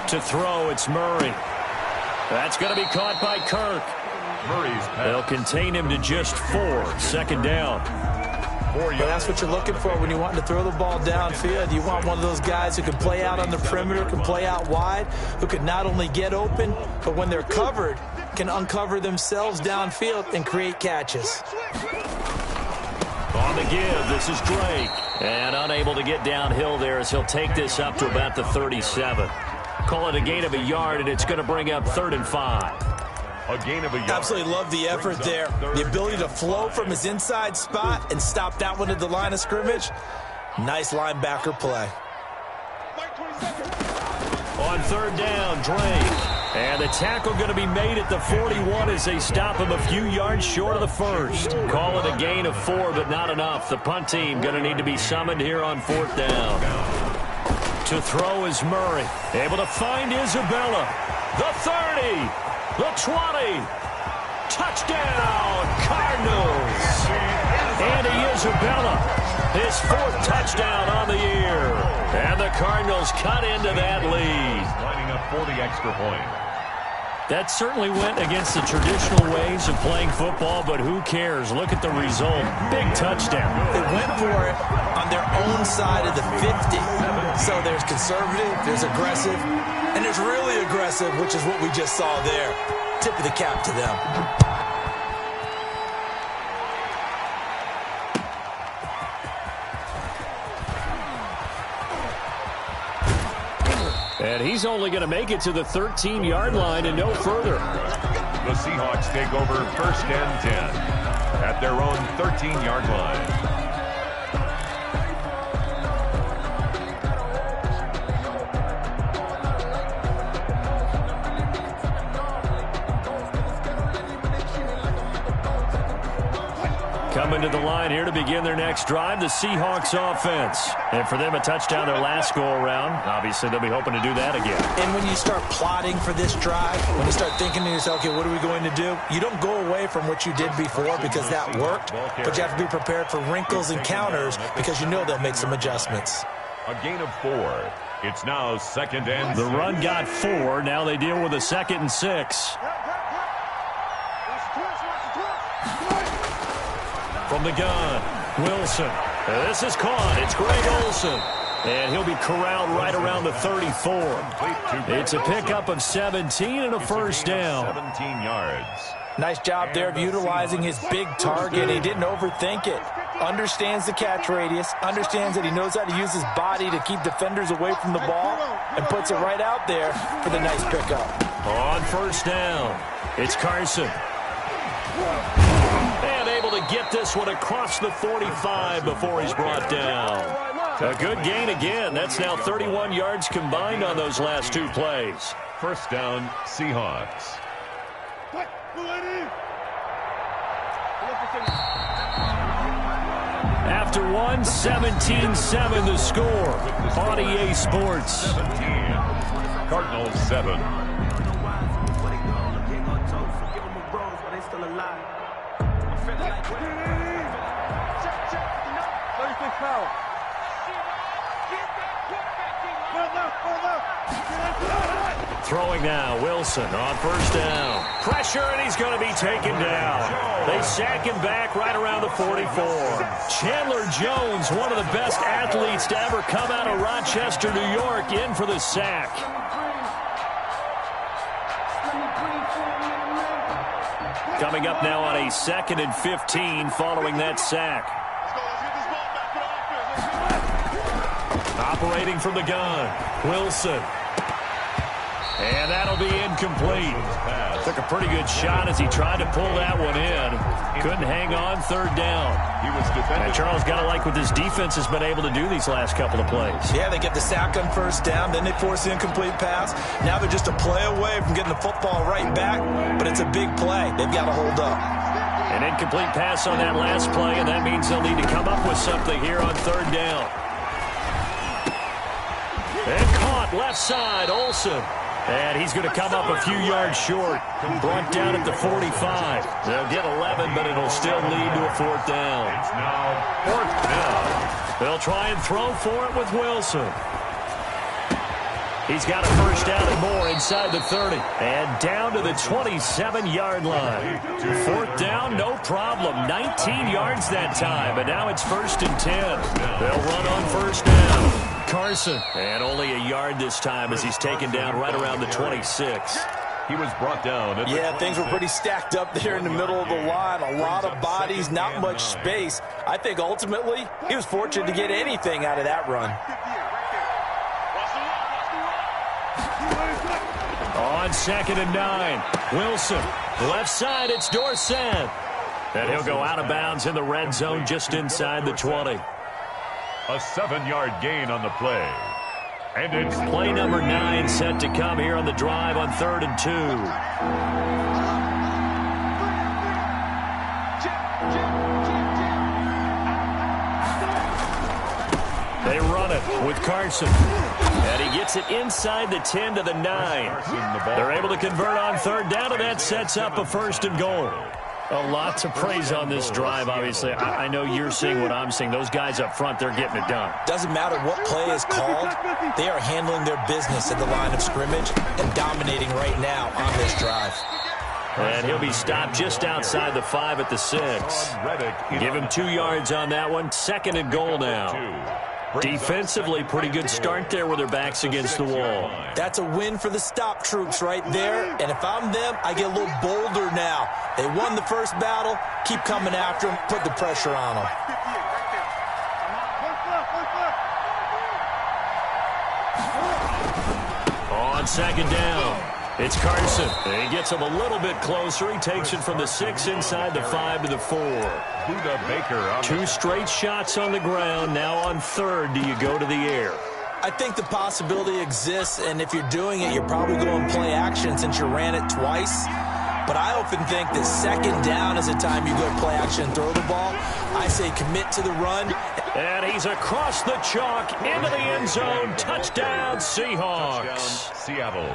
To throw, it's Murray. That's going to be caught by Kirk. They'll contain him to just 4. 2nd down. But that's what you're looking for when you want to throw the ball downfield. You want one of those guys who can play out on the perimeter, can play out wide, who can not only get open, but when they're covered, can uncover themselves downfield and create catches. On the give, this is Drake. And unable to get downhill there as he'll take this up to about the 37. Call it a gain of a yard, and it's going to bring up 3rd and 5. A gain of a yard. Absolutely love the effort there. The ability to flow from his inside spot and stop that one at the line of scrimmage. Nice linebacker play. On 3rd down, Drake. And the tackle going to be made at the 41 as they stop him a few yards short of the first. Call it a gain of 4, but not enough. The punt team going to need to be summoned here on 4th down. To throw is Murray. Able to find Isabella. The 30. The 20. Touchdown, Cardinals. Andy Isabella, his 4th touchdown on the year. And the Cardinals cut into that lead. Lining up for the extra point. That certainly went against the traditional ways of playing football, but who cares? Look at the result. Big touchdown. They went for it on their own side of the 50. So there's conservative, there's aggressive, and there's really aggressive, which is what we just saw there. Tip of the cap to them. And he's only going to make it to the 13-yard line and no further. The Seahawks take over 1st and 10 at their own 13-yard line. Coming to the line here to begin their next drive, the Seahawks offense. And for them, a touchdown their last go-around. Obviously, they'll be hoping to do that again. And when you start plotting for this drive, when you start thinking to yourself, okay, what are we going to do? You don't go away from what you did before because that worked, but you have to be prepared for wrinkles and counters because you know they'll make some adjustments. A gain of 4. It's now 2nd and 6. The run got 4. Now they deal with a 2nd and 6. From the gun, Wilson. This is caught. It's Greg Olsen. And he'll be corralled right around the 34. It's a pickup of 17 and a 1st down. 17 yards. Nice job there of utilizing his big target. He didn't overthink it. Understands the catch radius. Understands that he knows how to use his body to keep defenders away from the ball. And puts it right out there for the nice pickup. On 1st down, it's Carson. And able to get this one across the 45 before he's brought down. A good gain again. That's now 31 yards combined on those last 2 plays. First down, Seahawks. After one, 17-7 the score on EA Sports. 17. Cardinals 7. Throwing now, Wilson on first down. Pressure, and he's going to be taken down. They sack him back right around the 44. Chandler Jones, one of the best athletes to ever come out of Rochester, New York, in for the sack. Coming up now on a 2nd and 15 following that sack. Operating from the gun, Wilson. And that'll be incomplete. Took a pretty good shot as he tried to pull that one in. Couldn't hang on, third down. He was defended. And Charles got to like what this defense has been able to do these last couple of plays. Yeah, they get the sack on first down, then they force the incomplete pass. Now they're just a play away from getting the football right back, but it's a big play. They've got to hold up. An incomplete pass on that last play, and that means they'll need to come up with something here on third down. And caught left side, Olsen. And he's going to come up a few yards short. Brought down at the 45. They'll get 11, but it'll still lead to a fourth down. It's now fourth down. They'll try and throw for it with Wilson. He's got a first down and more inside the 30. And down to the 27-yard line. Fourth down, no problem. 19 yards that time, but now it's 1st and 10. They'll run on first down. Carson, and only a yard this time as he's taken down right around the 26. He was brought down. Yeah, things were pretty stacked up there in the middle of the line. A lot of bodies, not much space. I think ultimately he was fortunate to get anything out of that run. On 2nd and 9, Wilson. Left side, it's Dorsett. And he'll go out of bounds in the red zone just inside the 20. A 7-yard gain on the play. And it's play number 9 set to come here on the drive on 3rd and 2. They run it with Carson. And he gets it inside the 10 to the 9. They're able to convert on third down, and that sets up a 1st and goal. A lot to praise on this drive, obviously. I know you're seeing what I'm seeing. Those guys up front, they're getting it done. Doesn't matter what play is called. They are handling their business at the line of scrimmage and dominating right now on this drive. And he'll be stopped just outside the 5 at the 6. Give him 2 yards on that one. 2nd and goal now. Defensively, pretty good start there with their backs against the wall. That's a win for the stop troops right there. And if I'm them, I get a little bolder now. They won the first battle. Keep coming after them. Put the pressure on them. On 2nd down, it's Carson. He gets him a little bit closer. He takes it from the 6 inside the 5 to the 4. Buda Baker. 2 straight shots on the ground. Now on 3rd, do you go to the air? I think the possibility exists, and if you're doing it, you're probably going play action since you ran it twice. But I often think that 2nd down is the time you go play action and throw the ball. I say commit to the run. And he's across the chalk into the end zone. Touchdown, Seahawks. Seattle.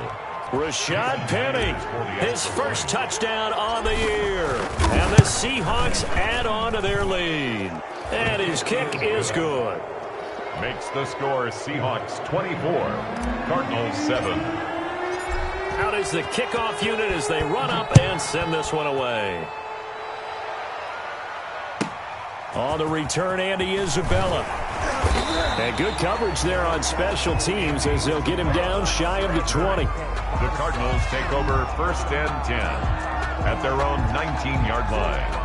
Rashad Penny, his first touchdown on the year. And the Seahawks add on to their lead. And his kick is good. Makes the score Seahawks 24, Cardinals 7. Out is the kickoff unit as they run up and send this one away. On the return, Andy Isabella. And good coverage there on special teams as they'll get him down shy of the 20. The Cardinals take over 1st and 10 at their own 19-yard line.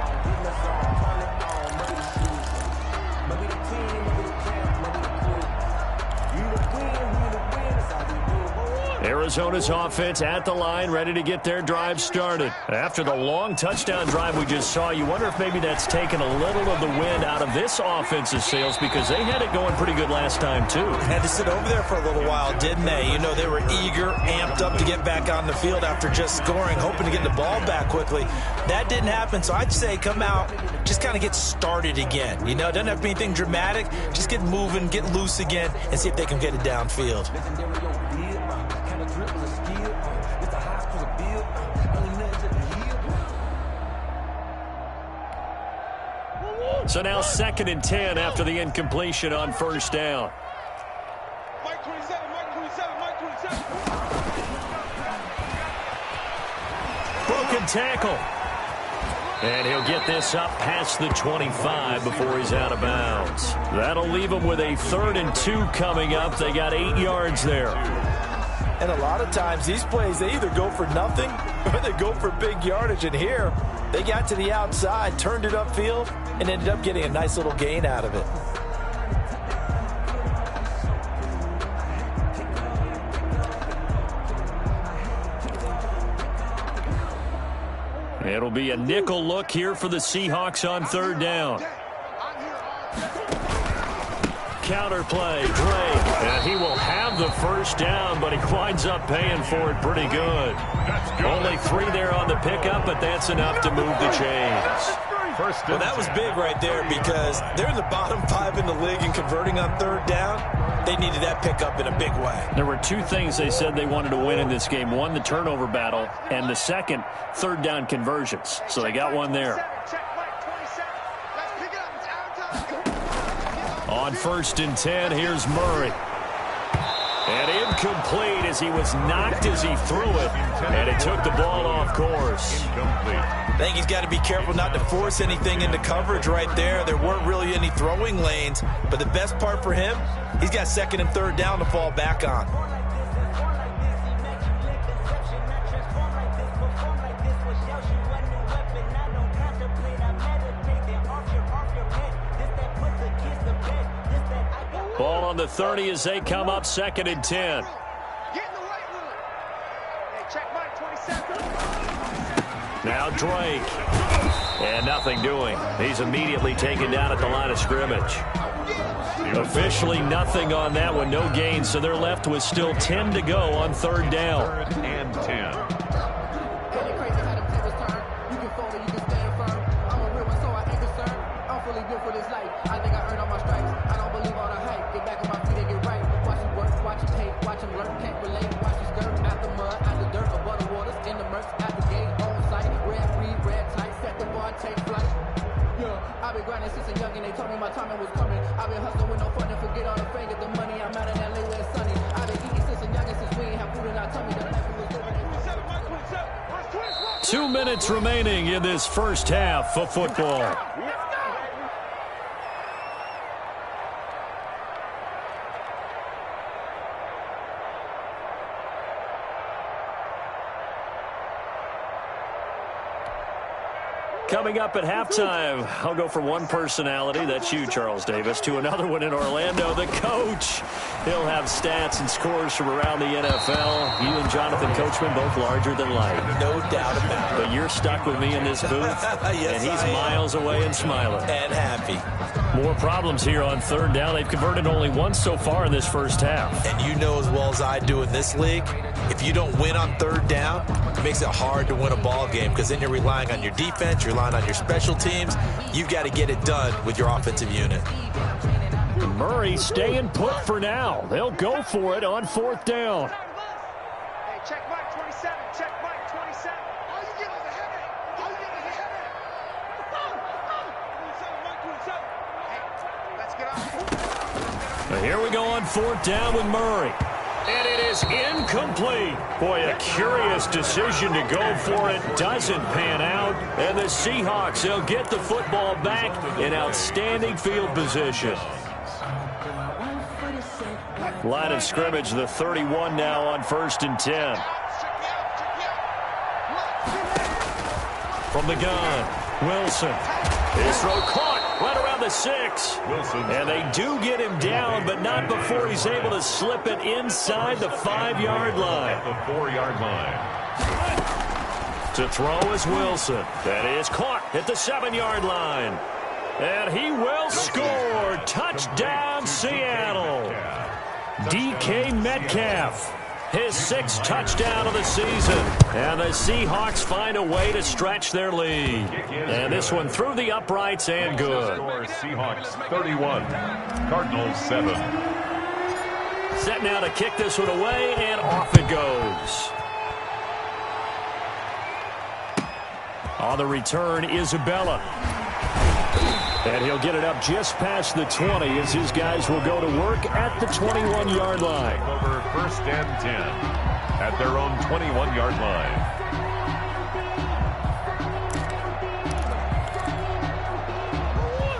Arizona's offense at the line, ready to get their drive started. After the long touchdown drive we just saw, you wonder if maybe that's taken a little of the wind out of this offense's sails, because they had it going pretty good last time, too. Had to sit over there for a little while, didn't they? You know, they were eager, amped up to get back on the field after just scoring, hoping to get the ball back quickly. That didn't happen, so I'd say come out, just kind of get started again. You know, it doesn't have to be anything dramatic. Just get moving, get loose again, and see if they can get it downfield. So now 2nd and 10 after the incompletion on first down. Mike 27, Mike 27, Mike 27. Broken tackle. And he'll get this up past the 25 before he's out of bounds. That'll leave him with a 3rd and 2 coming up. They got 8 yards there. And a lot of times these plays, they either go for nothing or they go for big yardage. And here, they got to the outside, turned it upfield, and ended up getting a nice little gain out of it. It'll be a nickel look here for the Seahawks on 3rd down. Counter play, Drake, and he will have the first down, but he winds up paying for it pretty good. Only 3 there on the pickup, but that's enough to move the chains. Well, that was big right there, because they're in the bottom 5 in the league and converting on 3rd down. They needed that pickup in a big way. There were 2 things they said they wanted to win in this game. One, the turnover battle, and the second, 3rd down conversions. So they got one there. On 1st and 10, here's Murray. And incomplete as he was knocked as he threw it, and it took the ball off course. I think he's got to be careful not to force anything into coverage right there. There weren't really any throwing lanes, but the best part for him, he's got 2nd and 3rd down to fall back on. Ball on the 30 as they come up 2nd and 10. Now Drake. And nothing doing. He's immediately taken down at the line of scrimmage. Officially nothing on that one. No gain, so they're left with still 10 to go on 3rd down. 3rd and 10. Two minutes remaining in this first half of football. Coming up at halftime, I'll go from one personality, that's you, Charles Davis, to another one in Orlando, the coach. He'll have stats and scores from around the NFL. You and Jonathan Coachman, both larger than life. No doubt about it. But you're stuck with me in this booth, yes, and he's miles away and smiling. And happy. More problems here on 3rd down. They've converted only once so far in this first half. And you know as well as I do in this league, if you don't win on 3rd down, it makes it hard to win a ball game, because then you're relying on your defense, you're relying on your special teams. You've got to get it done with your offensive unit. Murray staying put for now. They'll go for it on 4th down. Hey, check Mike 27. Check Mike 27. All you get is a headache. All you get is a headache. 27, Mike 27. Hey, let's get off. Now here we go on 4th down with Murray. And it is incomplete. Boy, a curious decision to go for it. Doesn't pan out. And the Seahawks, they'll get the football back in outstanding field position. Line of scrimmage, the 31 now on 1st and 10. From the gun, Wilson. His throw caught. right around the 6. And they do get him down, but not before he's able to slip it inside the 5-yard line. The 4-yard line. To throw is Wilson. That is caught at the 7-yard line. And he will score. Touchdown, Seattle. DK Metcalf. His 6th touchdown of the season. And the Seahawks find a way to stretch their lead. And this one through the uprights and good. Seahawks 31, Cardinals 7. Set now to kick this one away, and off it goes. On the return, Isabella. And he'll get it up just past the 20 as his guys will go to work at the 21-yard line. Over 1st and 10 at their own 21-yard line.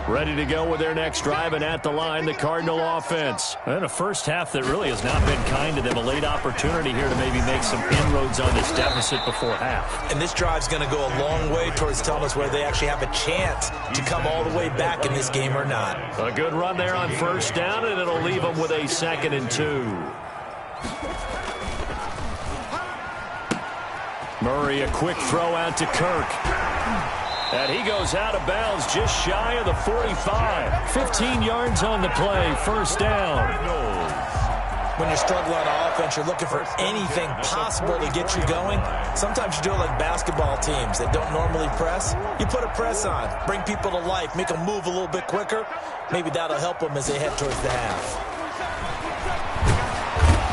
Ready to go with their next drive, and at the line, the Cardinal offense. And a first half that really has not been kind to them. A late opportunity here to maybe make some inroads on this deficit before half. And this drive's going to go a long way towards telling us whether they actually have a chance to come all the way back in this game or not. A good run there on first down, and it'll leave them with a 2nd and 2. Murray, a quick throw out to Kirk. And he goes out of bounds just shy of the 45. 15 yards on the play, first down. When you're struggling on offense, you're looking for anything possible to get you going. Sometimes you do it like basketball teams that don't normally press. You put a press on, bring people to life, make them move a little bit quicker. Maybe that'll help them as they head towards the half.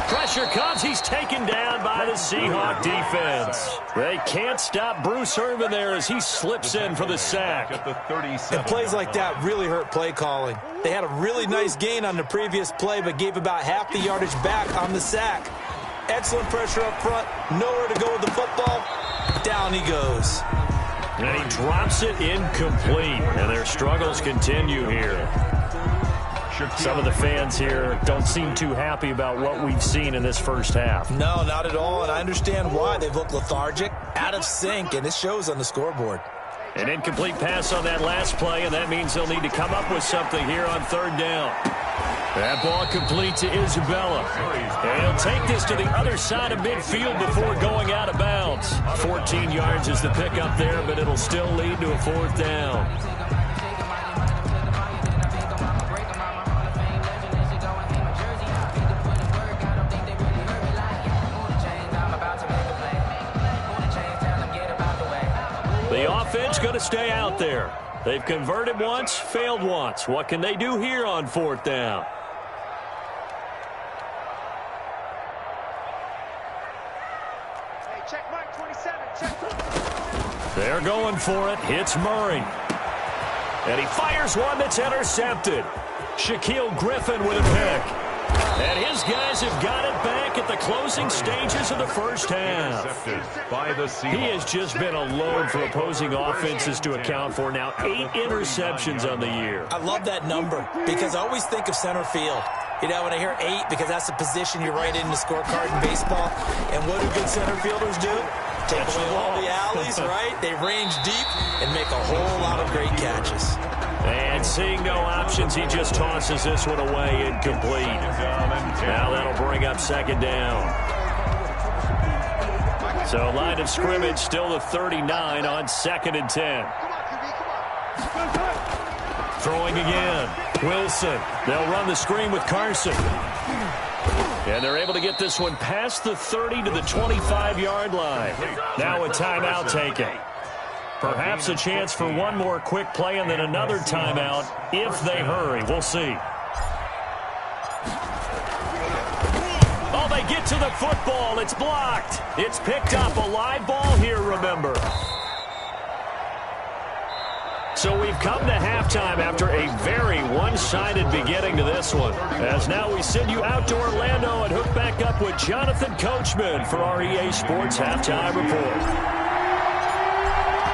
Pressure comes. He's taken down by the Seahawk defense. They can't stop Bruce Irvin there as he slips in for the sack. And plays like that really hurt play calling. They had a really nice gain on the previous play, but gave about half the yardage back on the sack. Excellent pressure up front. Nowhere to go with the football. Down he goes. And he drops it incomplete. And their struggles continue here. Some of the fans here don't seem too happy about what we've seen in this first half. No, not at all, and I understand why. They've looked lethargic, out of sync, and it shows on the scoreboard. An incomplete pass on that last play, and that means they'll need to come up with something here on 3rd down. That ball complete to Isabella. And he'll take this to the other side of midfield before going out of bounds. 14 yards is the pickup there, but it'll still lead to a 4th down. The offense going to stay out there. They've converted once, failed once. What can they do here on 4th down? Hey, check Mike 27. Check. They're going for it. Hits Murray. And he fires one that's intercepted. Shaquille Griffin with a pick. And his guys have got it back at the closing stages of the first half. He has just been a load for opposing offenses to account for. Now 8 interceptions on the year. I love that number because I always think of center field. You know, when I hear 8, because that's the position you write in the scorecard in baseball. And what do good center fielders do? Take away all the alleys, right? They range deep and make a whole lot of great catches. And seeing no options, he just tosses this one away incomplete. Now that'll bring up 2nd down. So line of scrimmage still the 39 on 2nd and 10. Throwing again. Wilson. They'll run the screen with Carson. And they're able to get this one past the 30 to the 25-yard line. Now a timeout taken. Perhaps a chance for one more quick play and then another timeout if they hurry. We'll see. Oh, they get to the football. It's blocked. It's picked up. A live ball here, remember. So we've come to halftime after a very one-sided beginning to this one. As now we send you out to Orlando and hook back up with Jonathan Coachman for our EA Sports Halftime Report.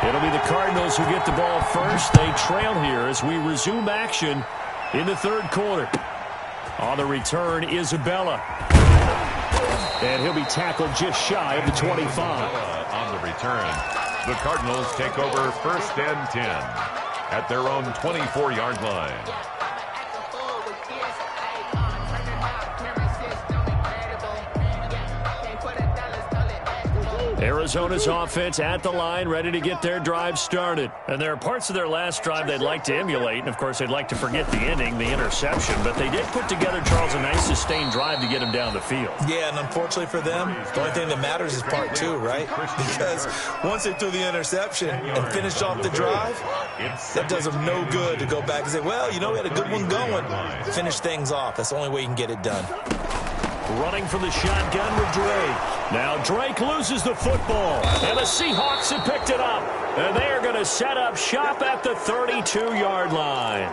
It'll be the Cardinals who get the ball first. They trail here as we resume action in the 3rd quarter. On the return, Isabella. And he'll be tackled just shy of the 25. On the return, the Cardinals take over 1st and 10. at their own 24-yard line. Arizona's offense at the line, ready to get their drive started. And there are parts of their last drive they'd like to emulate. And, of course, they'd like to forget the ending, the interception. But they did put together, Charles, a nice sustained drive to get him down the field. Yeah, and unfortunately for them, the only thing that matters is part two, right? Because once they threw the interception and finished off the drive, that does them no good to go back and say, well, you know, we had a good one going. Finish things off. That's the only way you can get it done. Running from the shotgun with Drake. Now Drake loses the football, and the Seahawks have picked it up. And they are going to set up shop at the 32-yard line.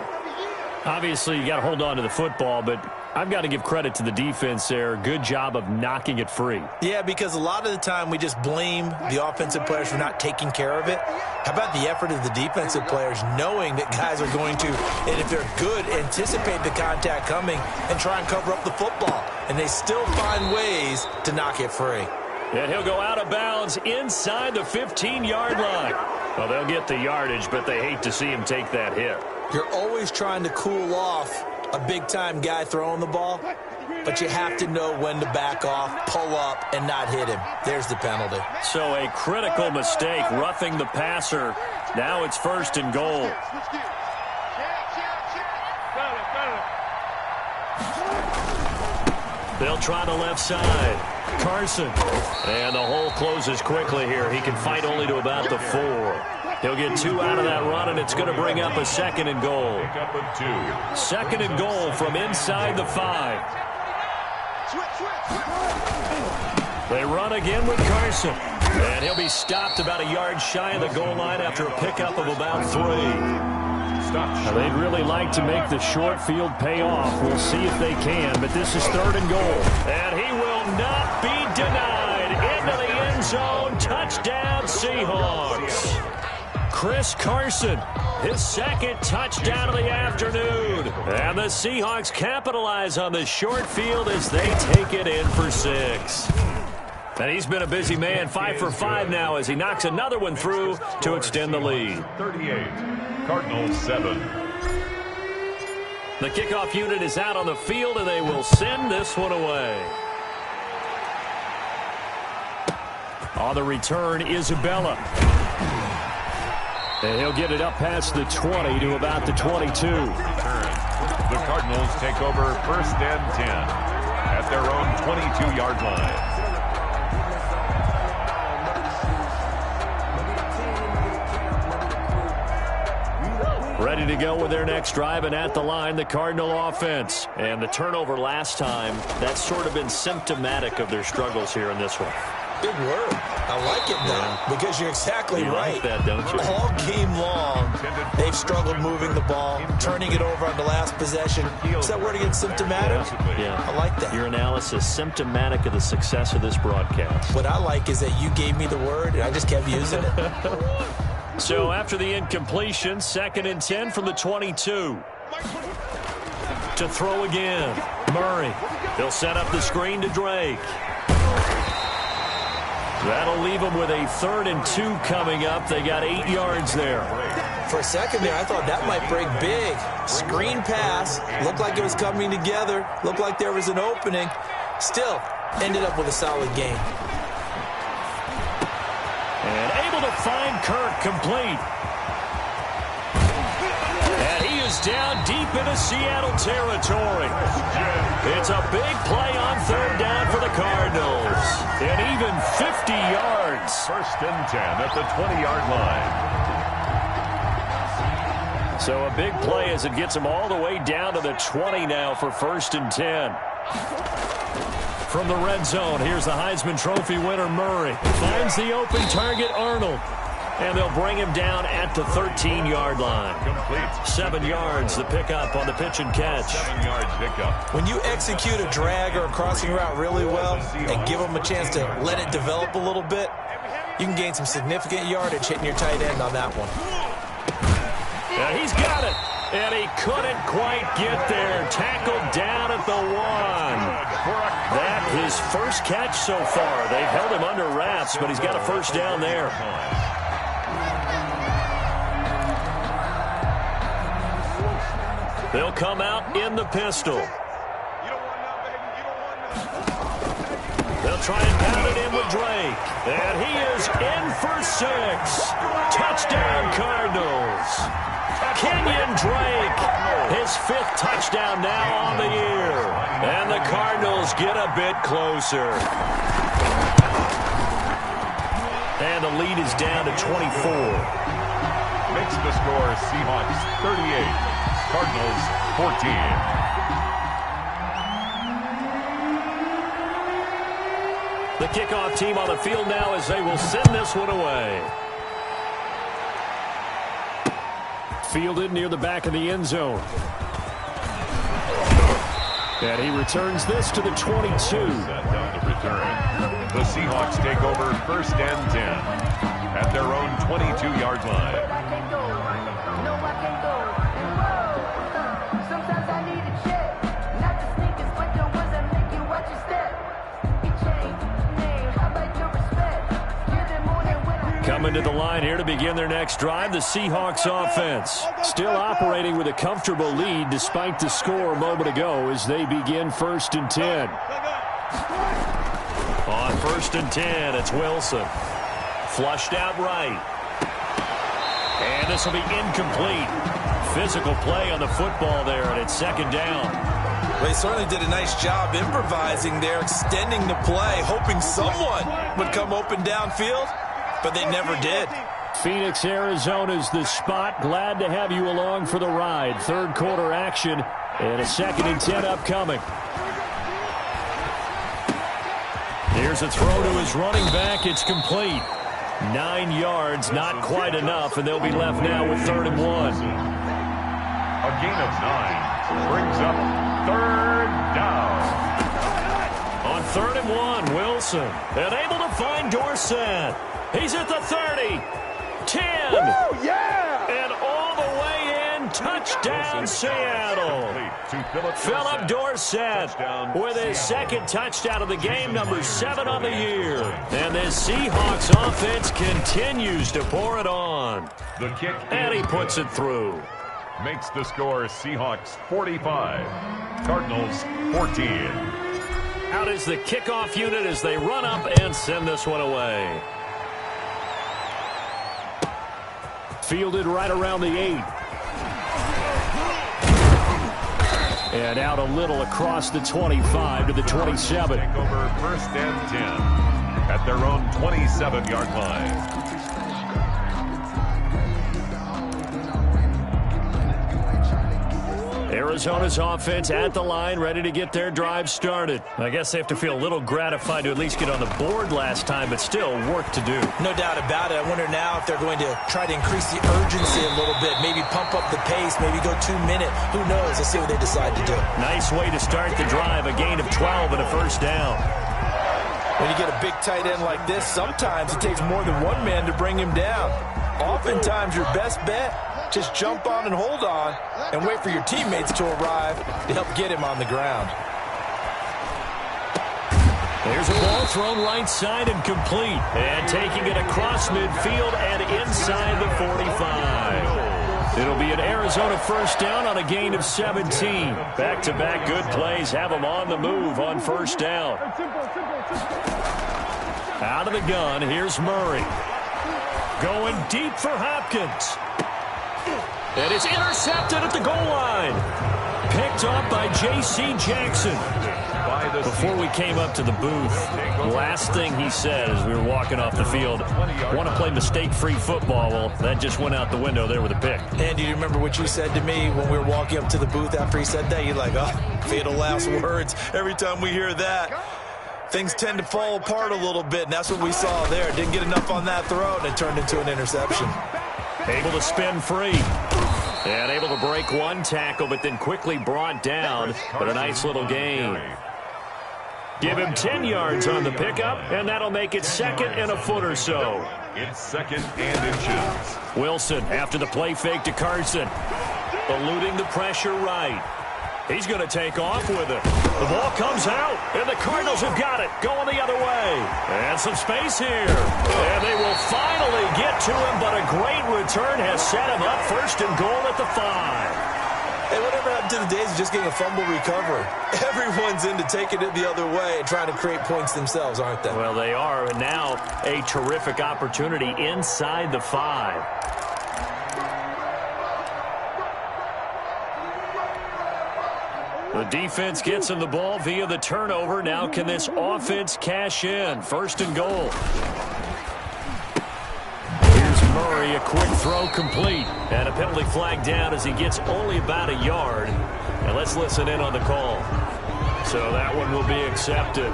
Obviously, you got to hold on to the football, but I've got to give credit to the defense there. Good job of knocking it free. Yeah, because a lot of the time we just blame the offensive players for not taking care of it. How about the effort of the defensive players knowing that guys are going to, and if they're good, anticipate the contact coming and try and cover up the football. And they still find ways to knock it free. And he'll go out of bounds inside the 15-yard line. Well, they'll get the yardage, but they hate to see him take that hit. You're always trying to cool off a big-time guy throwing the ball, but you have to know when to back off, pull up, and not hit him. There's the penalty. So a critical mistake, roughing the passer. Now it's 1st and goal. They'll try the left side. Carson. And the hole closes quickly here. He can fight only to about the 4. He'll get 2 out of that run, and it's going to bring up a 2nd and goal. 2nd and goal from inside the 5. They run again with Carson. And he'll be stopped about a yard shy of the goal line after a pickup of about 3. Now, they'd really like to make the short field pay off. We'll see if they can, but this is 3rd and goal. And he will not be denied. Into the end zone. Touchdown, Seahawks. Chris Carson, his 2nd touchdown of the afternoon. And the Seahawks capitalize on the short field as they take it in for 6. And he's been a busy man, 5 for 5 now as he knocks another one through to extend the lead. 38, Cardinals 7. The kickoff unit is out on the field, and they will send this one away. On the return, Isabella. And he'll get it up past the 20 to about the 22. The Cardinals take over 1st and 10 at their own 22-yard line. Ready to go with their next drive, and at the line, the Cardinal offense. And the turnover last time, that's sort of been symptomatic of their struggles here in this one. Big word. I like it now because you're exactly right. Like that, don't you? All game long, they've struggled moving the ball, turning it over on the last possession. Is that word again, symptomatic? Yeah. I like that. Your analysis, symptomatic of the success of this broadcast. What I like is that you gave me the word, and I just kept using it. So after the incompletion, 2nd and 10 from the 22. To throw again, Murray. They'll set up the screen to Drake. That'll leave them with a 3rd and 2 coming up. They got 8 yards there. For a second there, I thought that might break big. Screen pass. Looked like it was coming together. Looked like there was an opening. Still, ended up with a solid game. And able to find Kirk complete. And he is down deep into Seattle territory. It's a big play on 3rd down for the Cardinals. And even 50 yards. 1st and 10 at the 20-yard line. So a big play as it gets them all the way down to the 20 now for 1st and 10. From the red zone, here's the Heisman Trophy winner, Murray. Finds the open target, Arnold. And they'll bring him down at the 13-yard line. Complete. 7 yards, the pickup on the pitch and catch. 7 yards pickup. When you execute a drag or a crossing route really well and give them a chance to let it develop a little bit, you can gain some significant yardage hitting your tight end on that one. And he's got it. And he couldn't quite get there. Tackled down at the 1. That his 1st catch so far. They've held him under wraps, but he's got a 1st down there. They'll come out in the pistol. They'll try and pound it in with Drake. And he is in for 6. Touchdown, Cardinals. Kenyon Drake, his 5th touchdown now on the year. And the Cardinals get a bit closer. And the lead is down to 24. Makes the score Seahawks 38, Cardinals 14. The kickoff team on the field now as they will send this one away. Fielded near the back of the end zone. And he returns this to the 22. Down to return. The Seahawks take over 1st and 10 at their own 22-yard line. Coming to the line here to begin their next drive, the Seahawks offense. Still operating with a comfortable lead despite the score a moment ago as they begin 1st and 10. On 1st and 10, it's Wilson. Flushed out right. And this will be incomplete. Physical play on the football there, and it's 2nd down. They certainly did a nice job improvising there, extending the play, hoping someone would come open downfield, but they never did. Phoenix, Arizona's the spot. Glad to have you along for the ride. 3rd quarter action and a 2nd and 10 upcoming. Here's a throw to his running back. It's complete. 9 yards, not quite enough, and they'll be left now with 3rd and 1. A gain of 9 brings up 3rd down. On 3rd and 1, Wilson, and able to find Dorsett. He's at the 30, 10, Woo, yeah! and all the way in. Touchdown, Seattle. Philip Dorsett with his 2nd touchdown of the game, number 7 on the year. And this Seahawks offense continues to pour it on. The kick, And he puts it through. Makes the score Seahawks 45, Cardinals 14. Out is the kickoff unit as they run up and send this one away. Fielded right around the 8. And out a little across the 25 to the 27. Take over 1st and 10 at their own 27-yard line. Arizona's offense at the line, ready to get their drive started. I guess they have to feel a little gratified to at least get on the board last time, but still work to do. No doubt about it. I wonder now if they're going to try to increase the urgency a little bit, maybe pump up the pace, maybe go 2-minute. Who knows? Let's see what they decide to do. Nice way to start the drive, a gain of 12 and a 1st down. When you get a big tight end like this, sometimes it takes more than one man to bring him down. Oftentimes, your best bet, just jump on and hold on and wait for your teammates to arrive to help get him on the ground. There's a ball thrown right side and complete. And taking it across midfield and inside the 45. It'll be an Arizona 1st down on a gain of 17. Back-to-back good plays have them on the move on 1st down. Out of the gun, here's Murray. Going deep for Hopkins. And it's intercepted at the goal line. Picked off by J.C. Jackson. Before we came up to the booth, last thing he said as we were walking off the field, want to play mistake-free football. Well, that just went out the window there with a pick. And do you remember what you said to me when we were walking up to the booth after he said that? You're like, oh, fatal last words. Every time we hear that, things tend to fall apart a little bit, and that's what we saw there. Didn't get enough on that throw, and it turned into an interception. Able to spin free. And able to break one tackle, but then quickly brought down. But a nice little gain. Give him 10 yards on the pickup, and that'll make it 2nd and a foot or so. It's 2nd and inches. Wilson after the play fake to Carson. Eluding the pressure right. He's going to take off with it. The ball comes out, and the Cardinals have got it. Going the other way. And some space here. And they will finally get to him, but a great return has set him up 1st and goal at the 5. Hey, whatever happened to the days of just getting a fumble recovery? Everyone's into taking it the other way and trying to create points themselves, aren't they? Well, they are, and now a terrific opportunity inside the 5. The defense gets in the ball via the turnover. Now can this offense cash in? 1st and goal. Here's Murray, a quick throw complete. And a penalty flag down as he gets only about a yard. And let's listen in on the call. So that one will be accepted.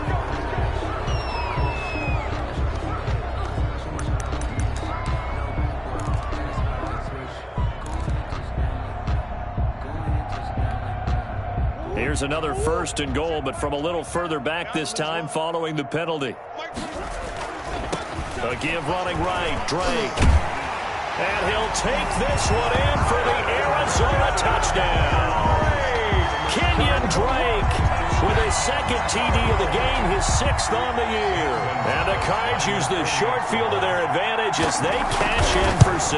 Here's another 1st and goal, but from a little further back this time following the penalty. A give running right, Drake. And he'll take this one in for the Arizona touchdown. Kenyon Drake with his 2nd TD of the game, his 6th on the year. And the Cards use the short field to their advantage as they cash in for 6.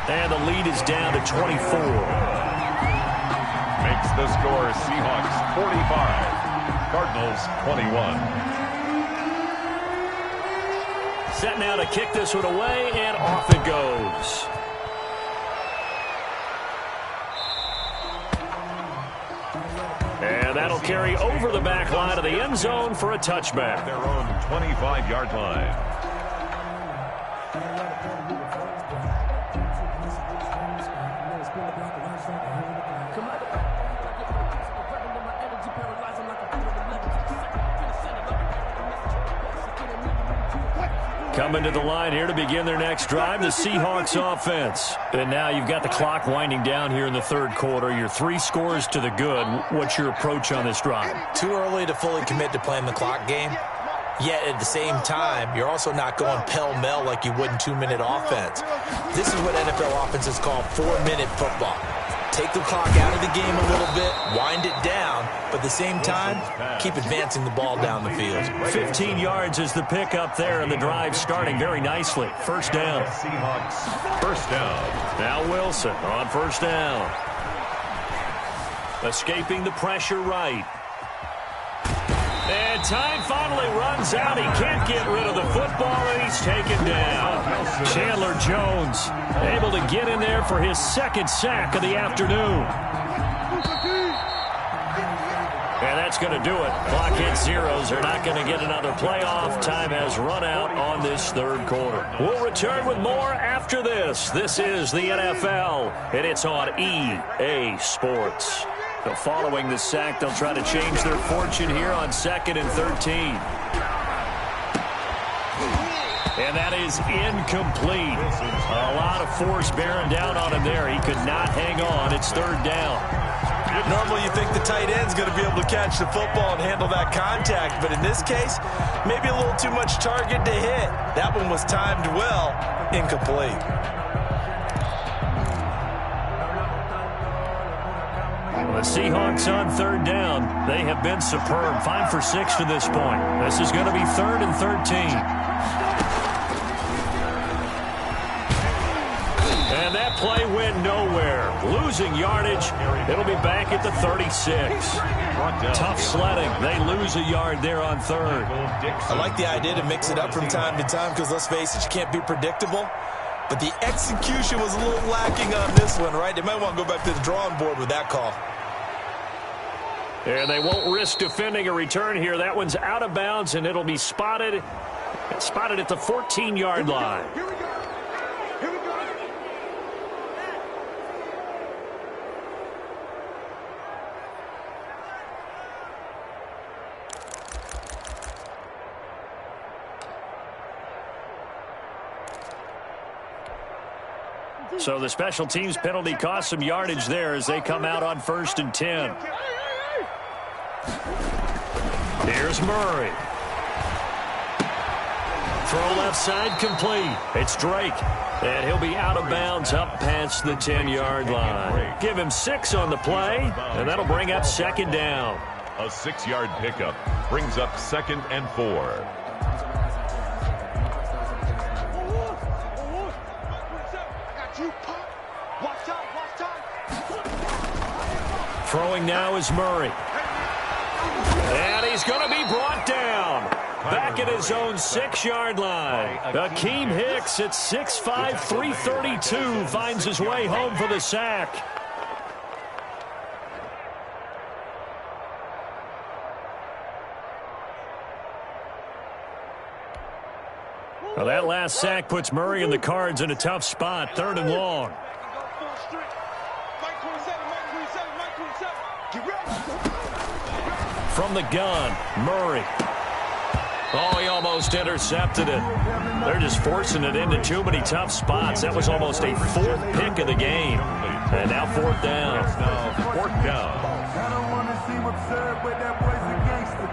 And the lead is down to 24. Makes the score Seahawks 45, Cardinals 21. Set now to kick this one away, and off it goes. And that'll carry over the back line of the end zone for a touchback. Their own 25-yard line. Coming to the line here to begin their next drive, the Seahawks offense. And now you've got the clock winding down here in the 3rd quarter. You're 3 scores to the good. What's your approach on this drive? Too early to fully commit to playing the clock game. Yet at the same time, you're also not going pell-mell like you would in 2-minute offense. This is what NFL offenses call 4-minute football. Take the clock out of the game a little bit, wind it down, but at the same time, keep advancing the ball down the field. 15 yards is the pickup there, and the drive starting very nicely. 1st down. Seahawks 1st down. Now Wilson on 1st down. Escaping the pressure right. And time finally runs out. He can't get rid of the football, and he's taken down. Chandler Jones able to get in there for his 2nd sack of the afternoon. And that's going to do it. Clock hits zeros. They're not going to get another playoff. Time has run out on this 3rd quarter. We'll return with more after this. This is the NFL, and it's on EA Sports. So following the sack, they'll try to change their fortune here on 2nd and 13. And that is incomplete. A lot of force bearing down on him there. He could not hang on. It's 3rd down. Normally you think the tight end's going to be able to catch the football and handle that contact, but in this case, maybe a little too much target to hit. That one was timed well, incomplete. The Seahawks on 3rd down. They have been superb. 5 for 6 to this point. This is going to be 3rd and 13. And that play went nowhere. Losing yardage. It'll be back at the 36. Tough sledding. They lose a yard there on 3rd. I like the idea to mix it up from time to time because, let's face it, you can't be predictable. But the execution was a little lacking on this one, right? They might want to go back to the drawing board with that call. And they won't risk defending a return here. That one's out of bounds, and it'll be spotted at the 14-yard line. Here we go. Here we go. So the special teams penalty cost some yardage there as they come out on 1st and 10. Here's Murray. Throw left side complete. It's Drake. And he'll be out of bounds up past the 10-yard line. Give him 6 on the play, and that'll bring up 2nd down. A 6-yard pickup brings up 2nd and 4. You pop. Watch out, watch out. Throwing now is Murray. And he's going to be brought down. Back at his own 6-yard line. Akeem Hicks at 6'5", 332 finds his way home for the sack. Well, that last sack puts Murray and the Cards in a tough spot, 3rd and long. From the gun, Murray. Oh, he almost intercepted it. They're just forcing it into too many tough spots. That was almost a 4th pick of the game. And now 4th down. Fourth down. I don't want to seem absurd, but that boy's a gangster.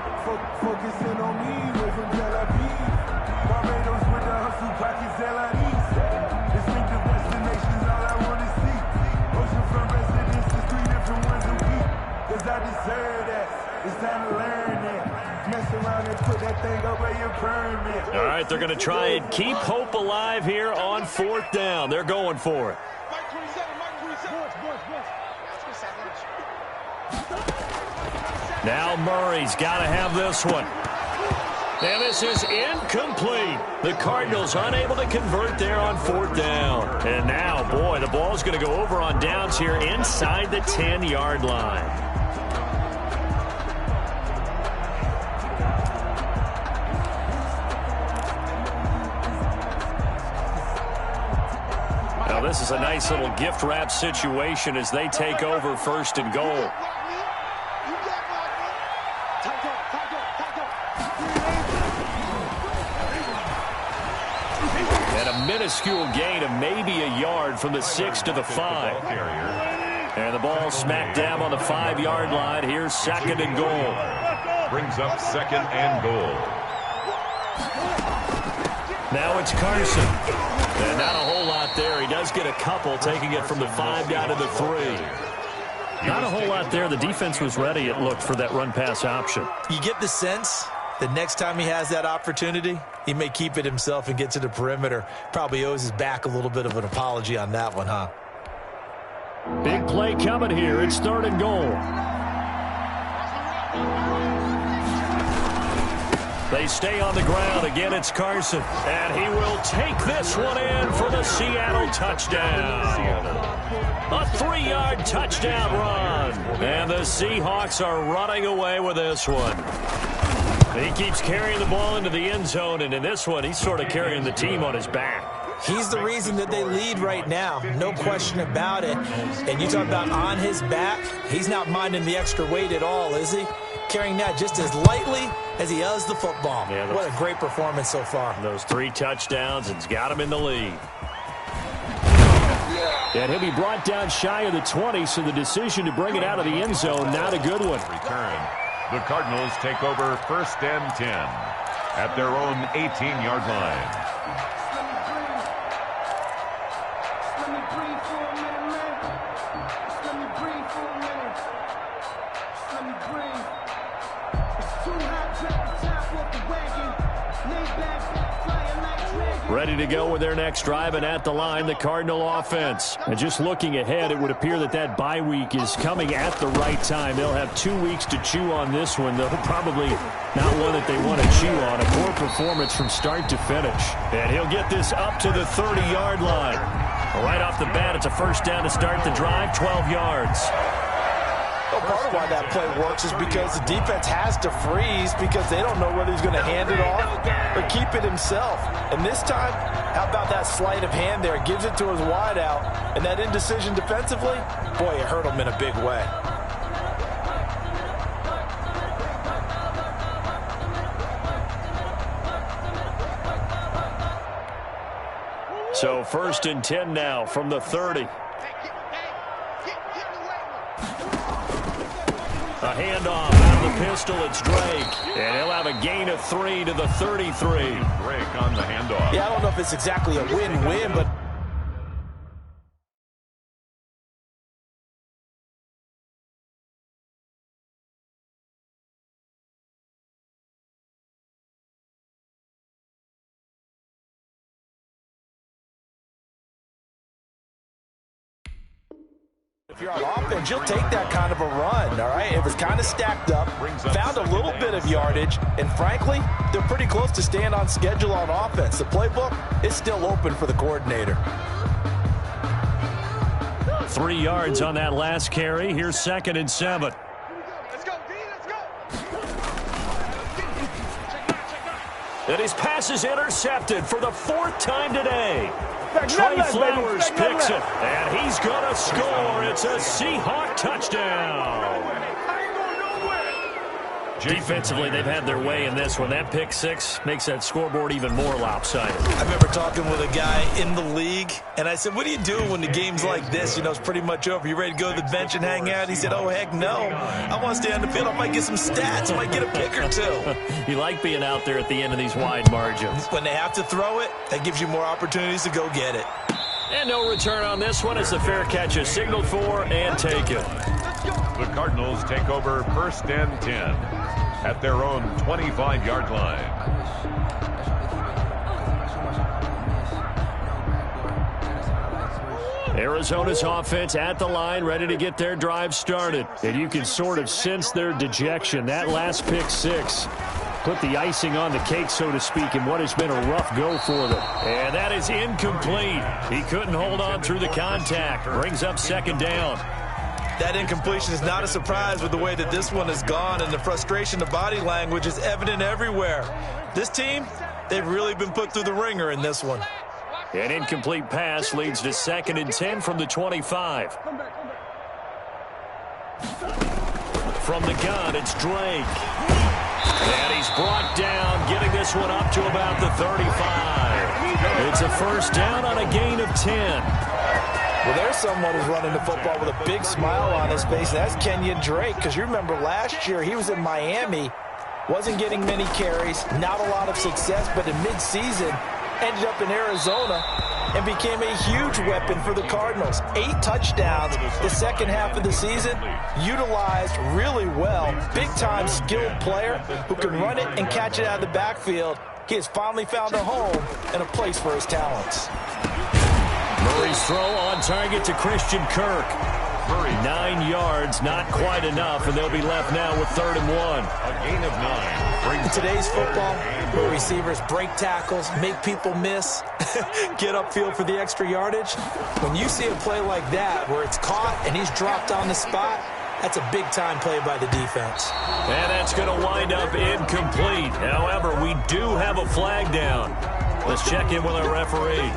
Focusing on me, way from Tel Aviv. Barbados with the hustle, pockets LIDs. Distinctive destinations, all I want to see. Oceanfront residences, 3 different ones a week. Cause I deserve that. It's time to learn that. Mess around and put that thing over your permit. All right, they're going to try and keep hope alive here on 4th down. They're going for it. Now Murray's got to have this one. And this is incomplete. The Cardinals unable to convert there on 4th down. And now, boy, the ball's going to go over on downs here inside the 10-yard line. Now, this is a nice little gift wrap situation as they take over 1st and goal. And a minuscule gain of maybe a yard from the 6 to the 5. And the ball smacked down on the 5-yard line. Here's 2nd and goal. Brings up 2nd and goal. Now it's Carson. And not a whole lot there. He does get a couple, taking it from the 5 down to the 3. Not a whole lot there. The defense was ready, it looked, for that run-pass option. You get the sense that next time he has that opportunity, he may keep it himself and get to the perimeter. Probably owes his back a little bit of an apology on that one, huh? Big play coming here. It's 3rd and goal. They stay on the ground. Again, it's Carson. And he will take this one in for the Seattle touchdown. A 3-yard touchdown run. And the Seahawks are running away with this one. He keeps carrying the ball into the end zone, and in this one, he's sort of carrying the team on his back. He's the reason that they lead right now. No question about it. And you talk about on his back, he's not minding the extra weight at all, is he? Carrying that just as lightly as he does the football. Yeah, what a great performance so far. Those 3 touchdowns, it's got him in the lead. And he'll be brought down shy of the 20, so the decision to bring it out of the end zone, not a good one. Return. The Cardinals take over 1st and 10 at their own 18-yard line. Ready to go with their next drive, and at the line, the Cardinal offense. And just looking ahead, it would appear that that bye week is coming at the right time. They'll have 2 weeks to chew on this one, though probably not one that they want to chew on. A poor performance from start to finish. And he'll get this up to the 30-yard line. Right off the bat, it's a 1st down to start the drive, 12 yards. Well, part of why that play works is because the defense has to freeze because they don't know whether he's going to hand it off or keep it himself. And this time, how about that sleight of hand there? Gives it to his wideout. And that indecision defensively, boy, it hurt him in a big way. So 1st and 10 now from the 30. A handoff out of the pistol. It's Drake. And he'll have a gain of 3 to the 33. Drake on the handoff. Yeah, I don't know if it's exactly a win-win, but If you're on offense, you'll take that kind of a run, all right? It was kind of stacked up, found a little bit of yardage, and frankly, they're pretty close to staying on schedule on offense. The playbook is still open for the coordinator. 3 yards on that last carry. Here's 2nd and 7. Let's go, D, let's go. And his pass is intercepted for the 4th time today. Trey Flowers picks it, and he's going to score. It's a Seahawk touchdown. Defensively, they've had their way in this one. That pick 6 makes that scoreboard even more lopsided. I remember talking with a guy in the league, and I said, what are you doing when the game's like this? You know, it's pretty much over. You ready to go to the bench and hang out? He said, oh, heck no. I want to stay on the field. I might get some stats. I might get a pick or two. You like being out there at the end of these wide margins. When they have to throw it, that gives you more opportunities to go get it. And no return on this one as the fair catch is signaled for and taken. The Cardinals take over 1st and 10 at their own 25-yard line. Arizona's offense at the line, ready to get their drive started. And you can sort of sense their dejection. That last pick 6 put the icing on the cake, so to speak, in what has been a rough go for them. And that is incomplete. He couldn't hold on through the contact. Brings up 2nd down. That incompletion is not a surprise with the way that this one has gone, and the frustration, the body language is evident everywhere. This team, they've really been put through the ringer in this one. An incomplete pass leads to 2nd and 10 from the 25. From the gun, it's Drake. And he's brought down, getting this one up to about the 35. It's a 1st down on a gain of 10. Well, there's someone who's running the football with a big smile on his face, and that's Kenyon Drake, because you remember last year he was in Miami, wasn't getting many carries, not a lot of success, but in midseason ended up in Arizona and became a huge weapon for the Cardinals. 8 touchdowns the second half of the season, utilized really well. Big-time skilled player who can run it and catch it out of the backfield. He has finally found a home and a place for his talents. Murray's throw on target to Christian Kirk. 9 yards, not quite enough, and they'll be left now with 3rd and 1. A gain of 9. In today's football, where receivers break tackles, make people miss, get upfield for the extra yardage, when you see a play like that where it's caught and he's dropped on the spot, that's a big-time play by the defense. And that's going to wind up incomplete. However, we do have a flag down. Let's check in with our referee.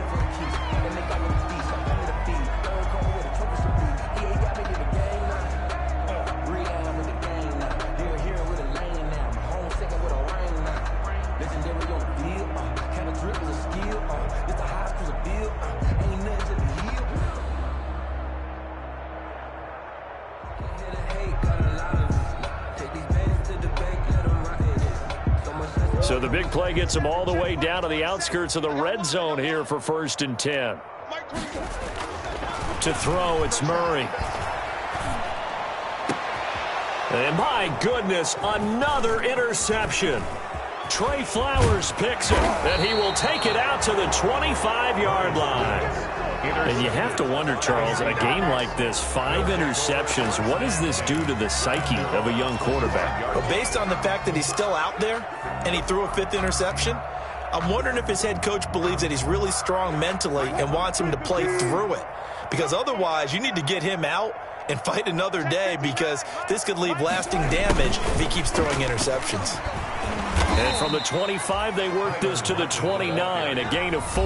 So the big play gets them all the way down to the outskirts of the red zone here for 1st and 10. To throw, it's Murray. And my goodness, another interception. Trey Flowers picks it, and he will take it out to the 25-yard line. And you have to wonder, Charles, a game like this, 5 interceptions, what does this do to the psyche of a young quarterback? Well, based on the fact that he's still out there and he threw a 5th interception, I'm wondering if his head coach believes that he's really strong mentally and wants him to play through it. Because otherwise, you need to get him out and fight another day, because this could leave lasting damage if he keeps throwing interceptions. And from the 25, they work this to the 29, a gain of 4.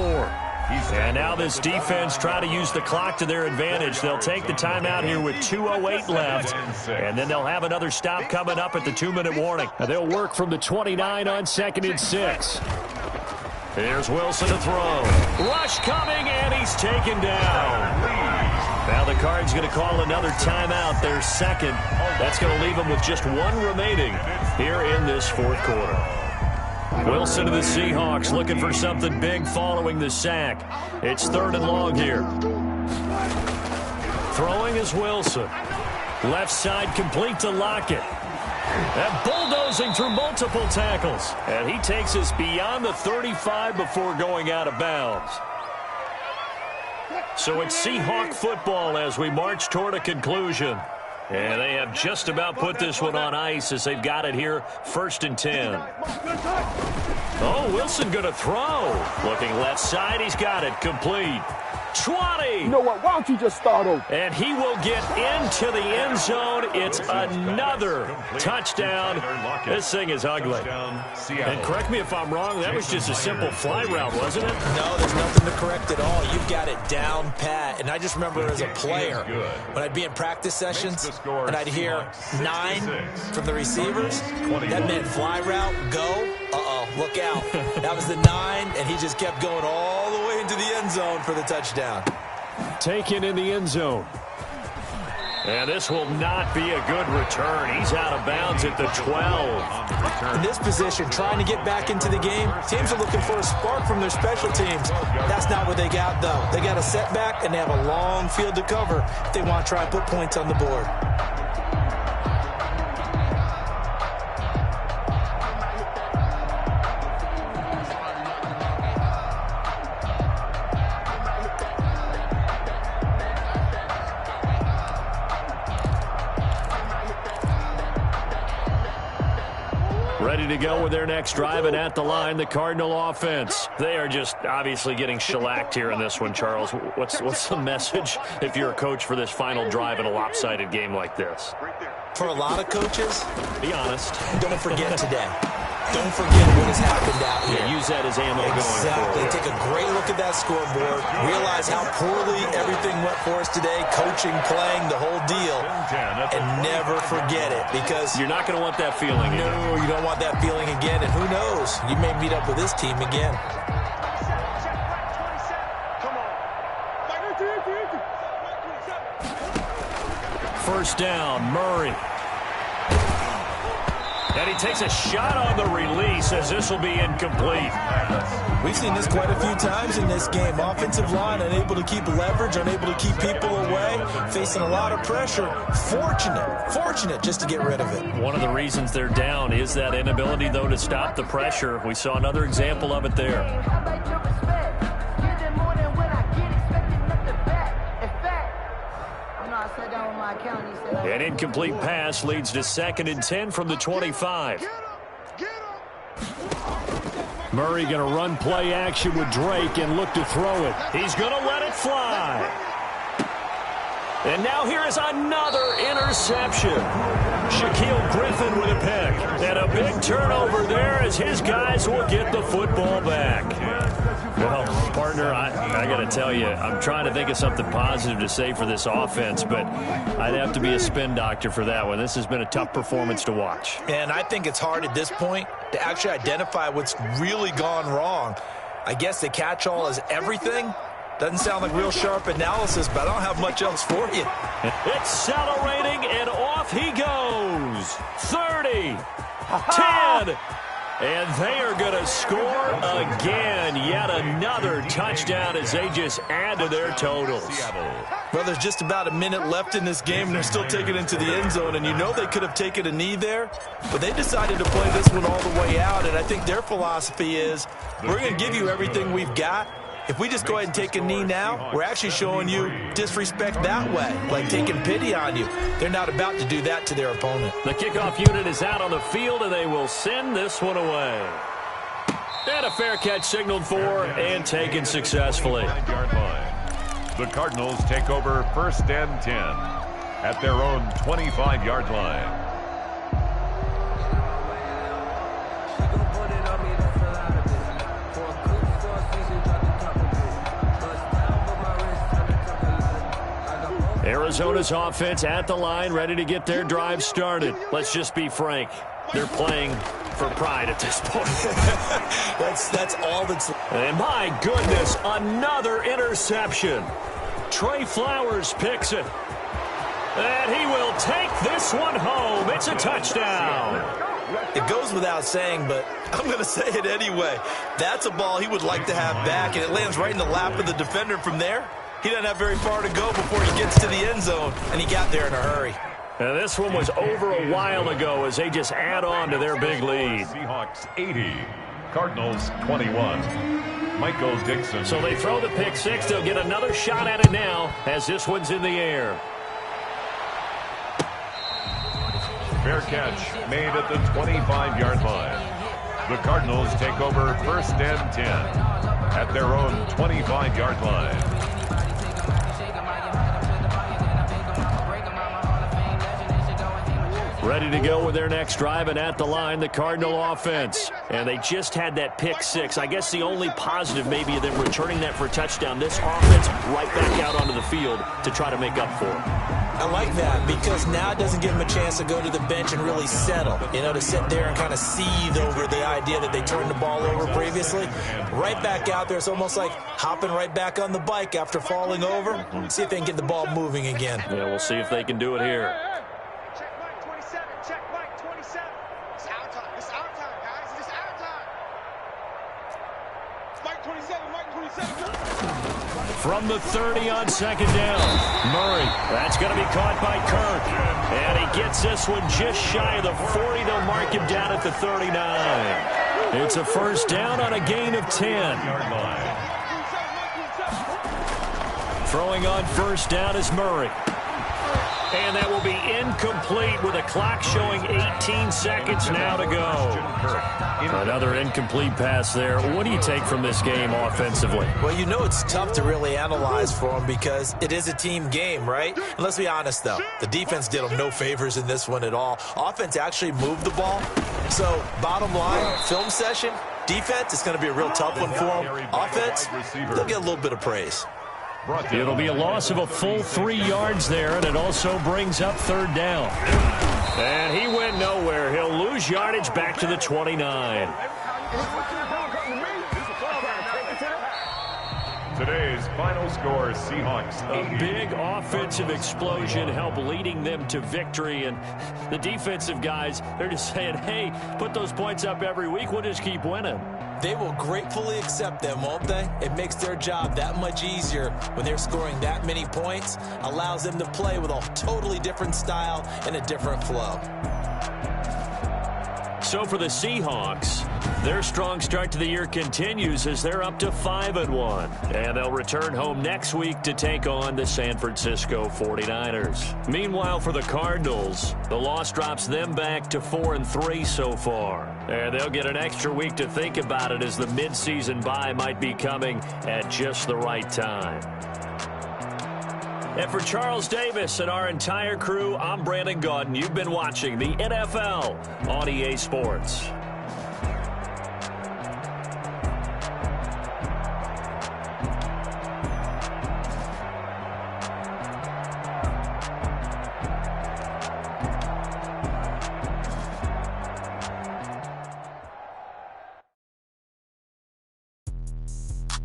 And now this defense try to use the clock to their advantage. They'll take the timeout here with 2:08 left, and then they'll have another stop coming up at the 2-minute warning. And they'll work from the 29 on 2nd and 6. Here's Wilson to throw. Rush coming, and he's taken down. Now the Cards going to call another timeout, their 2nd. That's going to leave them with just 1 remaining here in this 4th quarter. Wilson to the Seahawks, looking for something big following the sack. It's 3rd and long here. Throwing is Wilson. Left side complete to Lockett. And bulldozing through multiple tackles. And he takes us beyond the 35 before going out of bounds. So it's Seahawk football as we march toward a conclusion. And they have just about put this one on ice as they've got it here, 1st and 10. Oh, Wilson going to throw. Looking left side, he's got it, complete. 20. You know what? Why don't you just start over? And he will get into the end zone. It's another touchdown. This thing is ugly. And correct me if I'm wrong, that was just a simple fly route, wasn't it? No, there's nothing to correct at all. You've got it down pat. And I just remember as a player, when I'd be in practice sessions and I'd hear 9 from the receivers, that meant fly route, go. Uh-oh, look out. That was the 9, and he just kept going all the way into the end zone for the touchdown. Taken in the end zone. And this will not be a good return. He's out of bounds at the 12. In this position, trying to get back into the game, teams are looking for a spark from their special teams. That's not what they got, though. They got a setback, and they have a long field to cover if they want to try and put points on the board. Ready to go with their next drive, and at the line, the Cardinal offense. They are just obviously getting shellacked here in this one, Charles. What's the message if you're a coach for this final drive in a lopsided game like this? For a lot of coaches, be honest. Don't forget today. Don't forget what has happened out here. Yeah, use that as ammo going forward. Take a great look at that scoreboard. Realize how poorly everything went for us today. Coaching, playing, the whole deal. And never forget it, because you're not going to want that feeling again. No, you don't want that feeling again. And who knows? You may meet up with this team again. First down, Murray. And he takes a shot on the release as this will be incomplete. We've seen this quite a few times in this game. Offensive line unable to keep leverage, unable to keep people away, facing a lot of pressure. Fortunate just to get rid of it. One of the reasons they're down is that inability, though, to stop the pressure. We saw another example of it there. An incomplete pass leads to 2nd and 10 from the 25. Murray going to run play action with Drake and look to throw it. He's going to let it fly. And now here is another interception. Shaquille Griffin with a pick. And a big turnover there as his guys will get the football back. Well, partner, I got to tell you, I'm trying to think of something positive to say for this offense, but I'd have to be a spin doctor for that one. This has been a tough performance to watch. And I think it's hard at this point to actually identify what's really gone wrong. I guess the catch-all is everything. Doesn't sound like real sharp analysis, but I don't have much else for you. Accelerating, and off he goes. 30, 10. And they are going to score again. Yet another touchdown as they just add to their totals. Well, there's just about a minute left in this game, and they're still taking it into the end zone. And you know they could have taken a knee there, but they decided to play this one all the way out. And I think their philosophy is, we're going to give you everything we've got. If we just go ahead and take a knee now, we're actually showing you disrespect that way, like taking pity on you. They're not about to do that to their opponent. The kickoff unit is out on the field, and they will send this one away. And a fair catch signaled for and taken successfully. The Cardinals take over 1st and 10 at their own 25-yard line. Arizona's offense at the line, ready to get their drive started. Let's just be frank. They're playing for pride at this point. that's all that's... And my goodness, another interception. Trey Flowers picks it. And he will take this one home. It's a touchdown. It goes without saying, but I'm going to say it anyway. That's a ball he would like to have back, and it lands right in the lap of the defender from there. He doesn't have very far to go before he gets to the end zone, and he got there in a hurry. And this one was over a while ago as they just add on to their big lead. Seahawks 80, Cardinals 21. Michael Dixon. So they throw the pick six. They'll get another shot at it now as this one's in the air. Fair catch made at the 25-yard line. The Cardinals take over 1st and 10 at their own 25-yard line. Ready to go with their next drive, and at the line, the Cardinal offense. And they just had that pick six. I guess the only positive maybe of them returning that for a touchdown. This offense right back out onto the field to try to make up for it. I like that because now it doesn't give them a chance to go to the bench and really settle. To sit there and kind of seethe over the idea that they turned the ball over previously. Right back out there. It's almost like hopping right back on the bike after falling over. See if they can get the ball moving again. Yeah, we'll see if they can do it here. From the 30 on 2nd down, Murray. That's going to be caught by Kirk. And he gets this one just shy of the 40. They'll mark him down at the 39. It's a 1st down on a gain of 10. Throwing on 1st down is Murray. And that will be incomplete with a clock showing 18 seconds now to go. Another incomplete pass there. What do you take from this game offensively? Well, it's tough to really analyze for them because it is a team game, right? And let's be honest, though. The defense did them no favors in this one at all. Offense actually moved the ball. So, bottom line, film session, defense is going to be a real tough one for them. Offense, they'll get a little bit of praise. It'll be a loss of a full 3 yards there, and it also brings up 3rd down. And he went nowhere. He'll lose yardage back to the 29. Today's final score, Seahawks. A big offensive explosion helped leading them to victory. And the defensive guys, they're just saying, hey, put those points up every week. We'll just keep winning. They will gratefully accept them, won't they? It makes their job that much easier when they're scoring that many points. Allows them to play with a totally different style and a different flow. So for the Seahawks, their strong start to the year continues as they're up to 5-1. And they'll return home next week to take on the San Francisco 49ers. Meanwhile, for the Cardinals, the loss drops them back to 4-3 so far. And they'll get an extra week to think about it as the midseason bye might be coming at just the right time. And for Charles Davis and our entire crew, I'm Brandon Gaudin. You've been watching the NFL on EA Sports.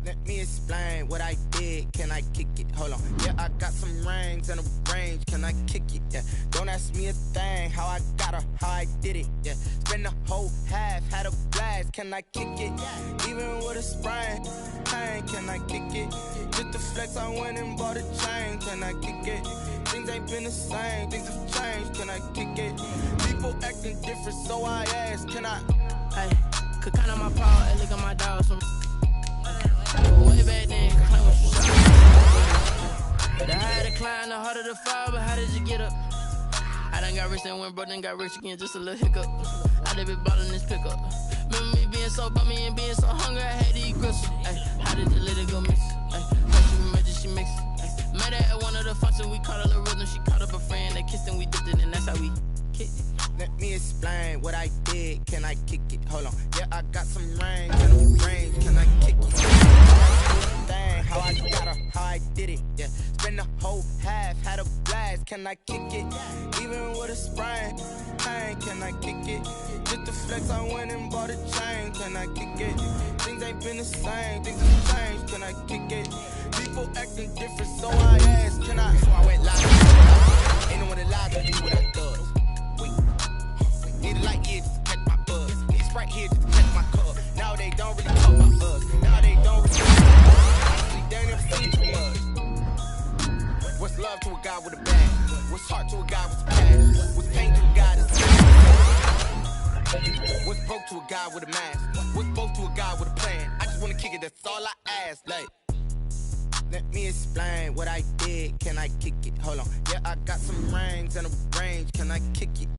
Let me explain what I did. Can I kick it? Hold on. Yeah, I got some rings and a range. Can I kick it? Yeah. Don't ask me a thing. How I got her, how I did it. Yeah. Spend the whole half, had a blast. Can I kick it? Even with a sprain. Pain, can I kick it? Just to flex, I went and bought a chain. Can I kick it? Things ain't been the same. Things have changed. Can I kick it? People acting different, so I ask. Can I? Hey, could count on my paw and look at my dogs from. Way back then, claim what you shot. The higher the climb, the harder the fall, but how did you get up? I done got rich and went broke, then got rich again, just a little hiccup. I done been ballin' this pickup. Remember me being so bummy and being so hungry, I had to eat grits. How did you let it go miss? How she remember she mix? Met her at one of the functions, we caught a little rhythm, she caught up a friend, they kissed and we dipped it, and that's how we kicked it. Let me explain what I did. Can I kick it? Hold on. Yeah, I got some rings and a range. Can I kick it? How I got her, how I did it. Yeah, spend the whole half, had a blast. Can I kick it? Even with a sprain. Pain, can I kick it? Just to flex, I went and bought a chain. Can I kick it? Things ain't been the same. Things have changed. Can I kick it? People acting different, so I asked. Can I? Before I went live, ain't no one alive to do what I does. Need a light here just to catch my buzz. Need Sprite here just to catch my cup. Now they don't really talk about us. Now they don't really talk about us. Honestly, they ain't never seen too much. What's love to a guy with a bag? What's heart to a guy with a past? What's pain to a guy that's What's broke to a guy with a mask? What's broke to a guy with a plan? I just just wanna kick it, that's all I ask. Like, let me explain what I did. Can I kick it? Hold on. Yeah, I got some rings and a range. Can I kick it?